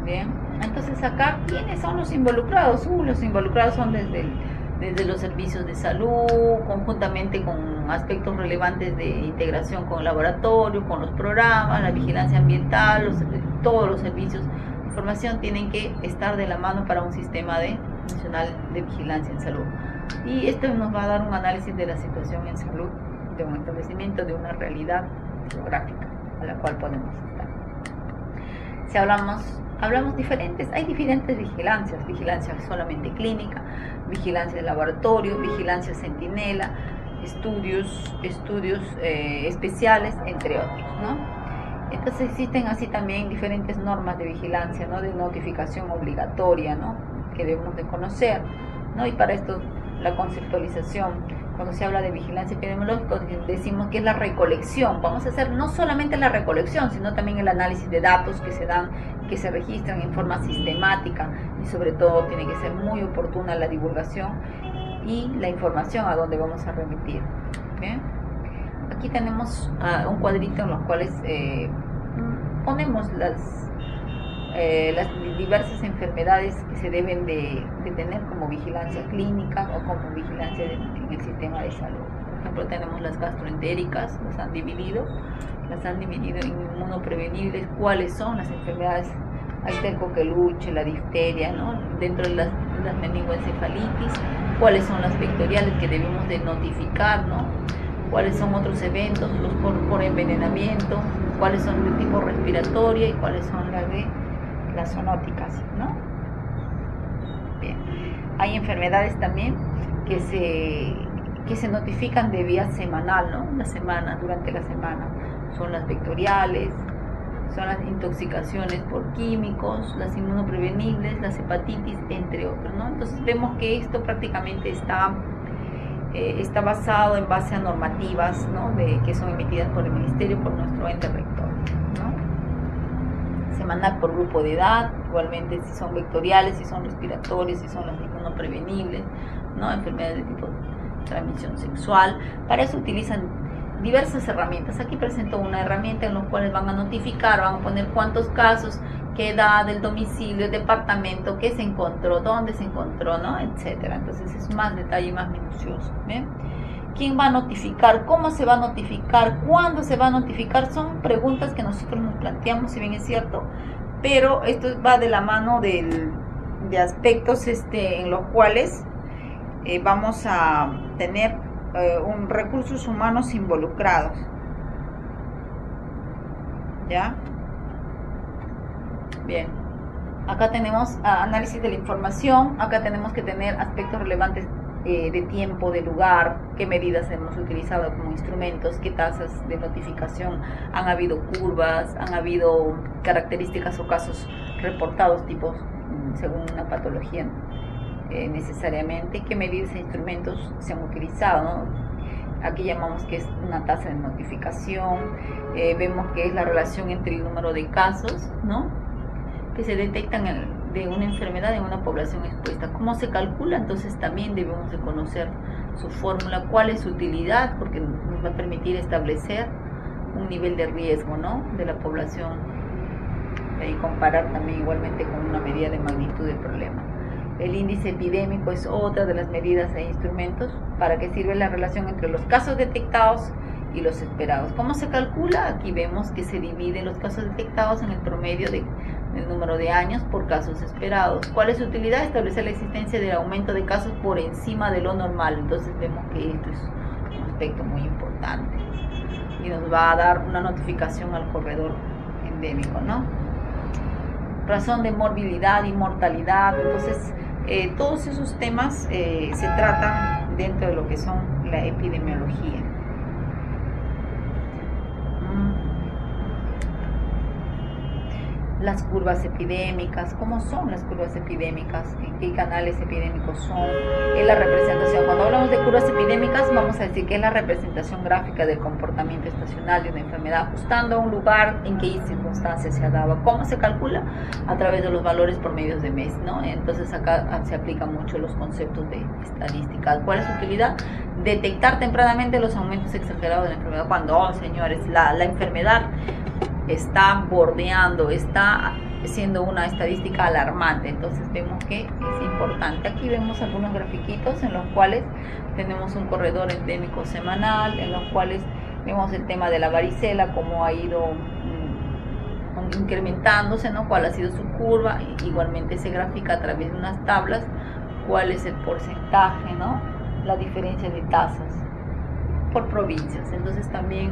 Bien, entonces acá, ¿quiénes son los involucrados? Los involucrados son desde los servicios de salud, conjuntamente con aspectos relevantes de integración con el laboratorio, con los programas, la vigilancia ambiental, todos los servicios de información tienen que estar de la mano para un sistema nacional de vigilancia en salud. Y esto nos va a dar un análisis de la situación en salud de un establecimiento, de una realidad geográfica a la cual podemos estar. Si hablamos diferentes, hay diferentes vigilancias, vigilancia solamente clínica, vigilancia de laboratorio, vigilancia centinela, estudios especiales, entre otros, ¿no? Entonces existen así también diferentes normas de vigilancia, ¿no? De notificación obligatoria, ¿no? Que debemos de conocer, ¿no? Y para esto la conceptualización, cuando se habla de vigilancia epidemiológica, decimos que es la recolección. Vamos a hacer no solamente la recolección, sino también el análisis de datos que se dan, que se registran en forma sistemática, y sobre todo tiene que ser muy oportuna la divulgación y la información a donde vamos a remitir. ¿Bien? Aquí tenemos un cuadrito en los cuales ponemos las diversas enfermedades que se deben de tener como vigilancia clínica o como vigilancia en el sistema de salud. Por ejemplo, tenemos las gastroentéricas, las han dividido en inmunoprevenibles. ¿Cuáles son las enfermedades? Ahí está el coqueluche, la difteria, ¿no? Dentro de las meningoencefalitis, ¿cuáles son las vectoriales que debemos de notificar, ¿no? cuáles son otros eventos, los por envenenamiento, cuáles son de tipo respiratorio y cuáles son las zoonóticas, ¿no? Bien. Hay enfermedades también que se notifican de vía semanal, ¿no? Durante la semana. Son las vectoriales, son las intoxicaciones por químicos, las inmunoprevenibles, las hepatitis, entre otros, ¿no? Entonces vemos que esto prácticamente está basado en base a normativas, ¿no? Que son emitidas por el Ministerio, por nuestro ente rector, ¿no? Semanal por grupo de edad, igualmente si son vectoriales, si son respiratorios, si son las inmunoprevenibles, ¿no? Enfermedades de tipo transmisión sexual. Para eso utilizan diversas herramientas. Aquí presento una herramienta en la cual van a notificar, van a poner cuántos casos, qué edad, el domicilio, el departamento, qué se encontró, dónde se encontró, ¿no? Etcétera. Entonces es más detalle, más minucioso. ¿Bien? ¿Quién va a notificar? ¿Cómo se va a notificar? ¿Cuándo se va a notificar? Son preguntas que nosotros nos planteamos, si bien es cierto, pero esto va de la mano de aspectos en los cuales vamos a tener recursos humanos involucrados. ¿Ya? Bien. Acá tenemos análisis de la información. Acá tenemos que tener aspectos relevantes de tiempo, de lugar, qué medidas hemos utilizado como instrumentos, qué tasas de notificación, han habido curvas, han habido características o casos reportados tipos según una patología necesariamente, qué medidas e instrumentos se han utilizado, ¿no? Aquí llamamos que es una tasa de notificación. Vemos que es la relación entre el número de casos, ¿no?, que se detectan de una enfermedad en una población expuesta. ¿Cómo se calcula? Entonces también debemos de conocer su fórmula, cuál es su utilidad, porque nos va a permitir establecer un nivel de riesgo, ¿no?, de la población, y comparar también igualmente con una medida de magnitud del problema. El índice epidémico es otra de las medidas e instrumentos para que sirve la relación entre los casos detectados y los esperados. ¿Cómo se calcula? Aquí vemos que se divide los casos detectados en el promedio del número de años por casos esperados. ¿Cuál es su utilidad? Establecer la existencia del aumento de casos por encima de lo normal. Entonces vemos que esto es un aspecto muy importante y nos va a dar una notificación al corredor endémico, ¿no? Razón de morbilidad y mortalidad. Entonces todos esos temas se tratan dentro de lo que son la epidemiología. Las curvas epidémicas, ¿cómo son las curvas epidémicas? ¿En qué canales epidémicos son? Es la representación. Cuando hablamos de curvas epidémicas, vamos a decir que es la representación gráfica del comportamiento estacional de una enfermedad, ajustando a un lugar en qué circunstancias se ha dado. ¿Cómo se calcula? A través de los valores por medios de mes, ¿no? Entonces acá se aplican mucho los conceptos de estadística. ¿Cuál es su utilidad? Detectar tempranamente los aumentos exagerados de la enfermedad. Cuando, señores, la enfermedad está bordeando, está siendo una estadística alarmante. Entonces vemos que es importante. Aquí vemos algunos grafiquitos en los cuales tenemos un corredor endémico semanal, en los cuales vemos el tema de la varicela, cómo ha ido incrementándose, ¿no?, cuál ha sido su curva. Igualmente se grafica a través de unas tablas cuál es el porcentaje, ¿no?, la diferencia de tasas por provincias. Entonces también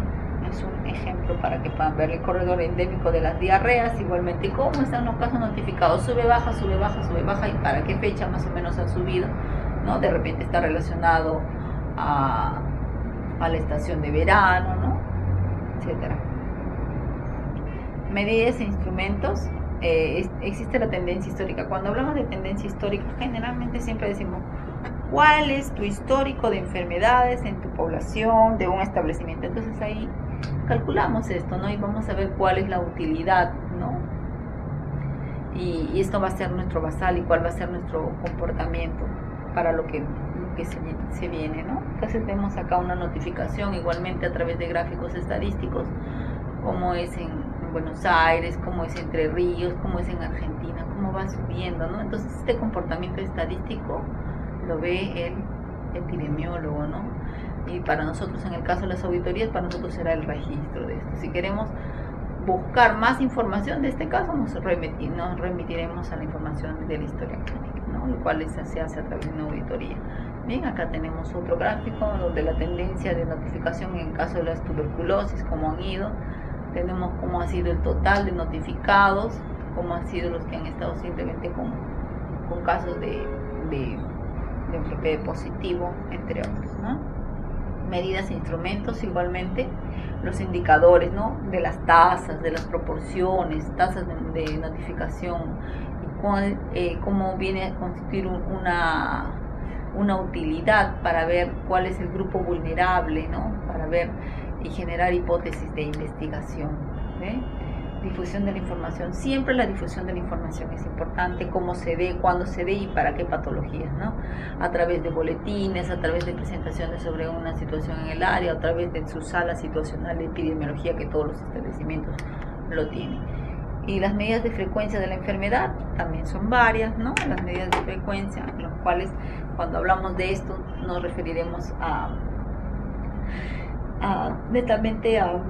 es un ejemplo para que puedan ver el corredor endémico de las diarreas, igualmente cómo están los casos notificados, sube, baja, sube, baja, sube, baja, y para qué fecha más o menos ha subido, ¿no? De repente está relacionado a la estación de verano, ¿no?, etcétera. Medidas e instrumentos. Existe la tendencia histórica. Cuando hablamos de tendencia histórica, generalmente siempre decimos: ¿cuál es tu histórico de enfermedades en tu población, de un establecimiento? Entonces ahí calculamos esto, ¿no?, y vamos a ver cuál es la utilidad, ¿no? Y esto va a ser nuestro basal y cuál va a ser nuestro comportamiento para lo que se viene, ¿no? Entonces vemos acá una notificación igualmente a través de gráficos estadísticos, cómo es en Buenos Aires, cómo es Entre Ríos, cómo es en Argentina, cómo va subiendo, ¿no? Entonces este comportamiento estadístico lo ve el epidemiólogo, ¿no? Y para nosotros, en el caso de las auditorías, para nosotros será el registro de esto. Si queremos buscar más información de este caso, nos remitiremos a la información de la historia clínica, ¿no? ¿no? Lo cual se hace a través de una auditoría. Bien, acá tenemos otro gráfico donde la tendencia de notificación en el caso de las tuberculosis, cómo han ido, tenemos cómo ha sido el total de notificados, cómo han sido los que han estado simplemente con casos de PPD positivo, entre otros, ¿no? Medidas e instrumentos igualmente, los indicadores, ¿no? De las tasas, de las proporciones, tasas de notificación, y cómo viene a constituir una utilidad para ver cuál es el grupo vulnerable, ¿no? Para ver y generar hipótesis de investigación, ¿eh? Difusión de la información, siempre la difusión de la información es importante, cómo se dé, cuándo se dé y para qué patologías, ¿no? A través de boletines, a través de presentaciones sobre una situación en el área, a través de su sala situacional de epidemiología que todos los establecimientos lo tienen. Y las medidas de frecuencia de la enfermedad también son varias, ¿no? Las medidas de frecuencia, en las cuales cuando hablamos de esto nos referiremos netamente a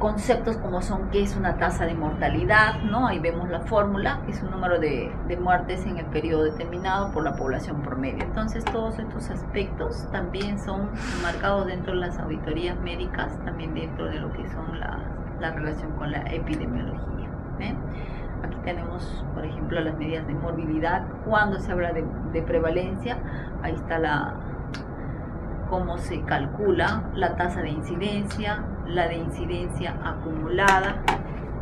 conceptos como son qué es una tasa de mortalidad, ¿no? Ahí vemos la fórmula, que es un número de muertes en el periodo determinado por la población promedio. Entonces todos estos aspectos también son marcados dentro de las auditorías médicas, también dentro de lo que son la relación con la epidemiología, ¿eh? Aquí tenemos, por ejemplo, las medidas de morbilidad. Cuando se habla de prevalencia, ahí está cómo se calcula la tasa de incidencia, la de incidencia acumulada,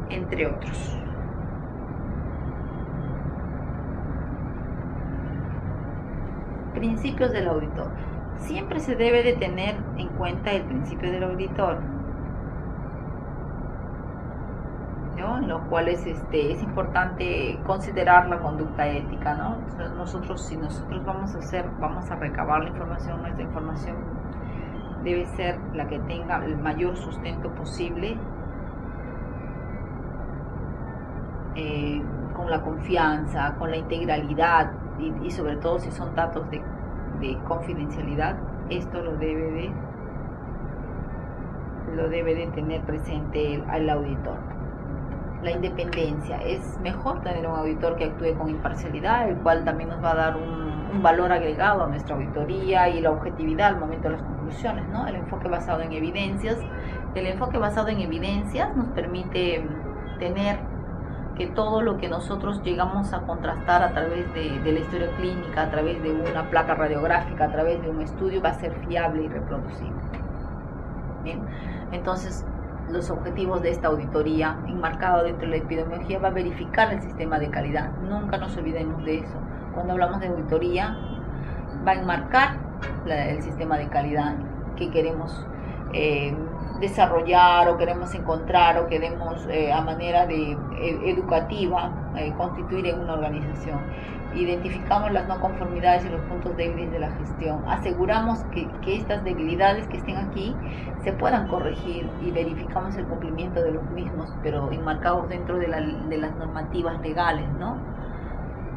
entre otros. Principios del auditor. Siempre se debe de tener en cuenta el principio del auditor, ¿no? En los cuales es importante considerar la conducta ética, ¿no? Si nosotros vamos a recabar la información, nuestra información debe ser la que tenga el mayor sustento posible, con la confianza, con la integralidad y sobre todo si son datos de confidencialidad. Esto lo debe de tener presente el auditor. La independencia. Es mejor tener un auditor que actúe con imparcialidad, el cual también nos va a dar un valor agregado a nuestra auditoría, y la objetividad al momento de las conclusiones, ¿no? El enfoque basado en evidencias. El enfoque basado en evidencias nos permite tener que todo lo que nosotros llegamos a contrastar a través de la historia clínica, a través de una placa radiográfica, a través de un estudio, va a ser fiable y reproducible. Bien, entonces los objetivos de esta auditoría, enmarcado dentro de la epidemiología, va a verificar el sistema de calidad. Nunca nos olvidemos de eso. Cuando hablamos de auditoría, va a enmarcar el sistema de calidad que queremos desarrollar o queremos encontrar o queremos a manera educativa constituir en una organización. Identificamos las no conformidades y los puntos débiles de la gestión. Aseguramos que estas debilidades que estén aquí se puedan corregir y verificamos el cumplimiento de los mismos, pero enmarcados dentro de las normativas legales, ¿no?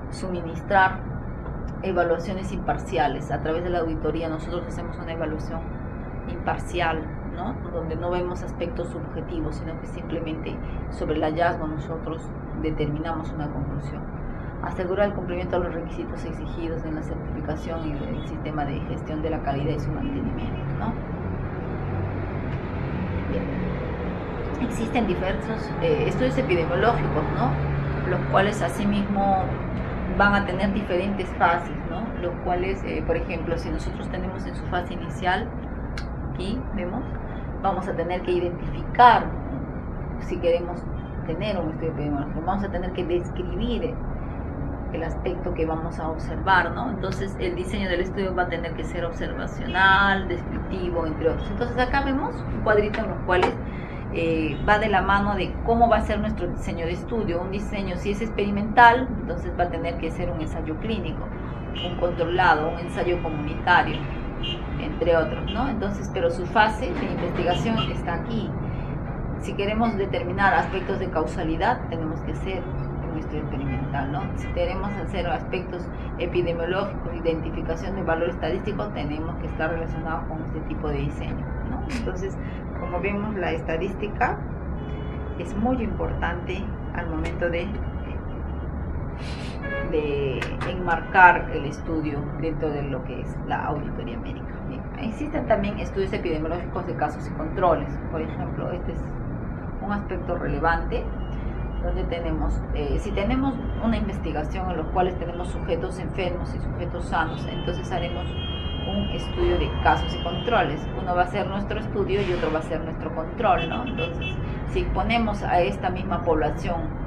Suministrar evaluaciones imparciales. A través de la auditoría nosotros hacemos una evaluación imparcial, ¿no? Donde no vemos aspectos subjetivos, sino que simplemente sobre el hallazgo nosotros determinamos una conclusión. Asegurar el cumplimiento de los requisitos exigidos en la certificación y el sistema de gestión de la calidad y su mantenimiento, ¿no? Bien. Existen diversos estudios epidemiológicos, ¿no? Los cuales asimismo van a tener diferentes fases, ¿no? Los cuales, por ejemplo, si nosotros tenemos en su fase inicial, aquí vemos, vamos a tener que identificar, si queremos tener un estudio epidemiológico, vamos a tener que describir el aspecto que vamos a observar, ¿no? Entonces el diseño del estudio va a tener que ser observacional, descriptivo, entre otros. Entonces acá vemos un cuadrito en los cuales va de la mano de cómo va a ser nuestro diseño de estudio. Un diseño, si es experimental, entonces va a tener que ser un ensayo clínico, un controlado, un ensayo comunitario, entre otros, ¿no? Entonces, pero su fase de investigación está aquí. Si queremos determinar aspectos de causalidad, tenemos que hacer un estudio experimental, ¿no? Si queremos hacer aspectos epidemiológicos, identificación de valor estadístico, tenemos que estar relacionados con este tipo de diseño, ¿no? Entonces, como vemos, la estadística es muy importante al momento de de enmarcar el estudio dentro de lo que es la auditoría médica. Bien, existen también estudios epidemiológicos de casos y controles. Por ejemplo, este es un aspecto relevante donde tenemos, si tenemos una investigación en los cuales tenemos sujetos enfermos y sujetos sanos, entonces haremos un estudio de casos y controles. Uno va a ser nuestro estudio y otro va a ser nuestro control, ¿no? Entonces, si ponemos a esta misma población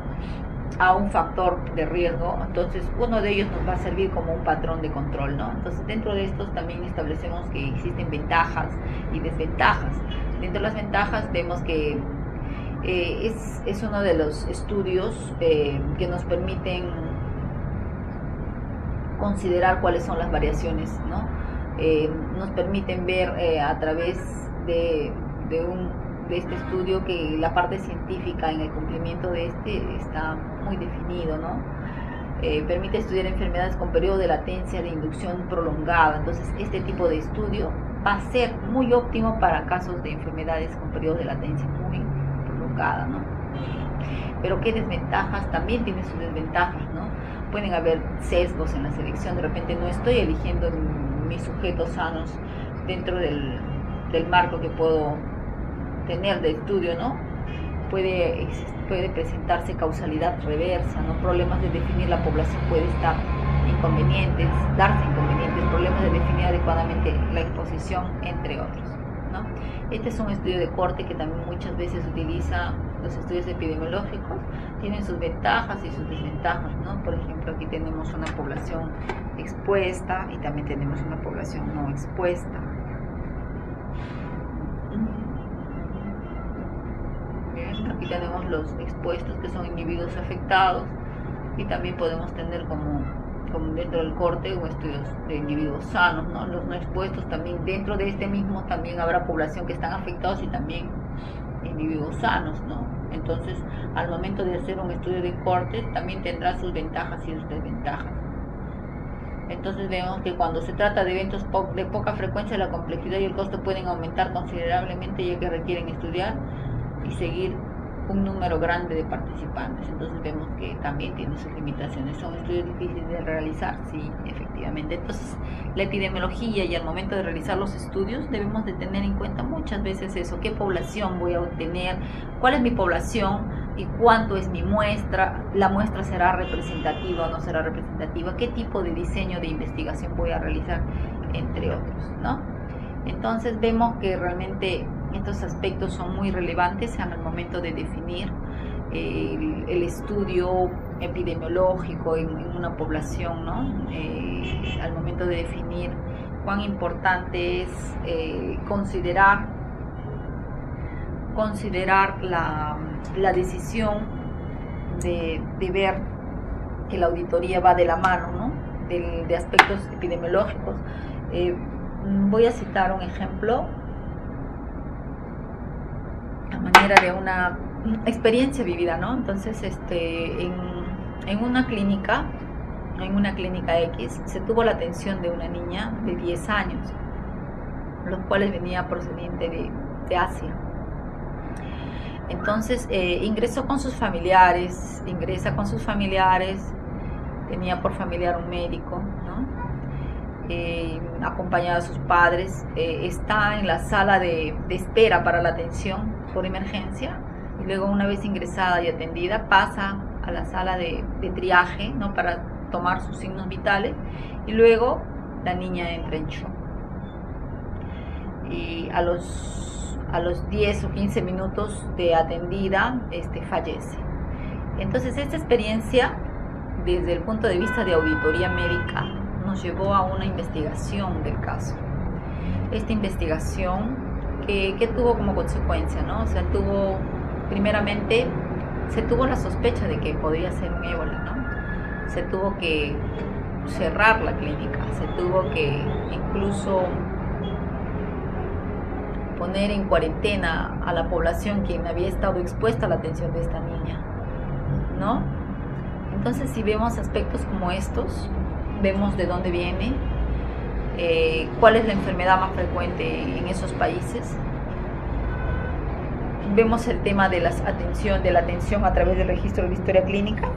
a un factor de riesgo, entonces uno de ellos nos va a servir como un patrón de control, ¿no? Entonces, dentro de estos también establecemos que existen ventajas y desventajas. Dentro de las ventajas vemos que es uno de los estudios que nos permiten considerar cuáles son las variaciones, ¿no? Nos permiten ver a través de este estudio que la parte científica en el cumplimiento de este está muy definido, ¿no? Permite estudiar enfermedades con periodo de latencia de inducción prolongada. Entonces, este tipo de estudio va a ser muy óptimo para casos de enfermedades con periodo de latencia muy prolongada, ¿no? Pero ¿qué desventajas? También tiene sus desventajas, ¿no? Pueden haber sesgos en la selección. De repente no estoy eligiendo mis sujetos sanos dentro del marco que puedo tener de estudio, ¿no? Puede presentarse causalidad reversa, ¿no? Problemas de definir la población puede estar darse inconvenientes, problemas de definir adecuadamente la exposición, entre otros, ¿no? Este es un estudio de corte que también muchas veces utiliza los estudios epidemiológicos, tienen sus ventajas y sus desventajas, ¿no? Por ejemplo, aquí tenemos una población expuesta y también tenemos una población no expuesta. Bien, aquí tenemos los expuestos, que son individuos afectados, y también podemos tener como dentro del corte estudios de individuos sanos, ¿no? Los no expuestos también, dentro de este mismo también habrá población que están afectados y también individuos sanos, ¿no? Entonces, al momento de hacer un estudio de cortes también tendrá sus ventajas y sus desventajas. Entonces vemos que cuando se trata de eventos de poca frecuencia, la complejidad y el costo pueden aumentar considerablemente, ya que requieren estudiar y seguir un número grande de participantes. Entonces vemos que también tiene sus limitaciones. Son estudios difíciles de realizar, sí, efectivamente. Entonces, la epidemiología, y al momento de realizar los estudios debemos de tener en cuenta muchas veces eso: qué población voy a obtener, cuál es mi población y cuánto es mi muestra, la muestra será representativa o no será representativa, qué tipo de diseño de investigación voy a realizar, entre otros, ¿no? Entonces vemos que realmente estos aspectos son muy relevantes al momento de definir el estudio epidemiológico en una población, ¿no? Al momento de definir cuán importante es considerar la decisión de ver que la auditoría va de la mano, ¿no? de aspectos epidemiológicos. Voy a citar un ejemplo a manera de una experiencia vivida, ¿no? Entonces, en una clínica X, se tuvo la atención de una niña de 10 años, los cuales venía procedente de Asia. Entonces, ingresa con sus familiares, tenía por familiar un médico, ¿no? Acompañada de sus padres, está en la sala de espera para la atención por emergencia, y luego, una vez ingresada y atendida, pasa a la sala de triaje, ¿no? Para tomar sus signos vitales, y luego la niña entra en shock, y a los 10 o 15 minutos de atendida fallece. Entonces, esta experiencia, desde el punto de vista de auditoría médica, nos llevó a una investigación del caso. Esta investigación que tuvo como consecuencia, ¿no? O sea, primeramente se tuvo la sospecha de que podría ser un ébola, ¿no? Se tuvo que cerrar la clínica, se tuvo que incluso poner en cuarentena a la población quien había estado expuesta a la atención de esta niña, ¿no? Entonces, si vemos aspectos como estos, vemos de dónde viene, cuál es la enfermedad más frecuente en esos países. Vemos el tema de la atención a través del registro de la historia clínica,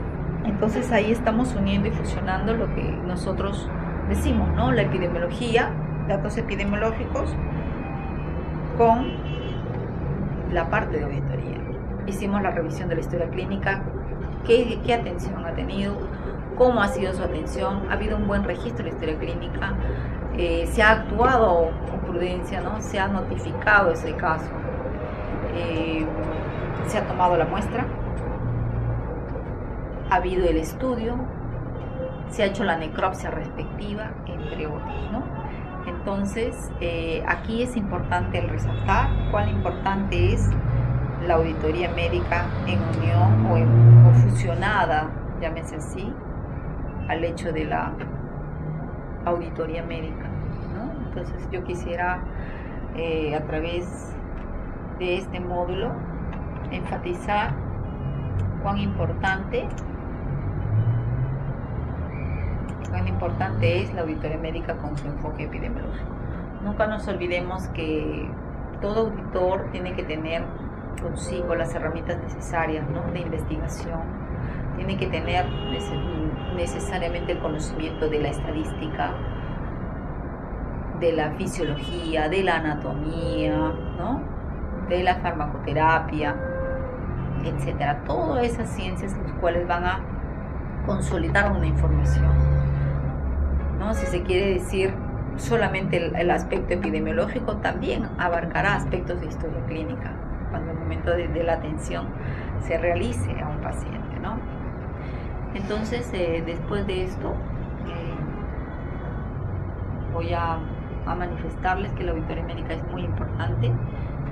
Entonces ahí estamos uniendo y fusionando lo que nosotros decimos, ¿no? La epidemiología, datos epidemiológicos, con la parte de auditoría. Hicimos la revisión de la historia clínica, qué atención ha tenido, cómo ha sido su atención, ha habido un buen registro de la historia clínica, se ha actuado con prudencia, ¿no? Se ha notificado ese caso, se ha tomado la muestra, ha habido el estudio, se ha hecho la necropsia respectiva, entre otros, ¿no? Entonces, aquí es importante el resaltar cuán importante es la auditoría médica en unión o fusionada, llámese así, al hecho de la auditoría médica, ¿no? Entonces, yo quisiera, a través de este módulo, enfatizar cuán importante es la auditoría médica con su enfoque epidemiológico. Nunca nos olvidemos que todo auditor tiene que tener consigo las herramientas necesarias, ¿no? De investigación, tiene que tener necesariamente el conocimiento de la estadística, de la fisiología, de la anatomía, ¿no? De la farmacoterapia, etcétera. Todas esas ciencias las cuales van a consolidar una información, ¿no? Si se quiere decir solamente el aspecto epidemiológico, también abarcará aspectos de historia clínica cuando el momento de la atención se realice a un paciente, ¿no? Entonces, después de esto, voy a manifestarles que la auditoría médica es muy importante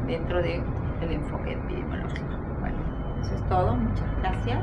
dentro del enfoque epidemiológico. Bueno, eso es todo. Muchas gracias.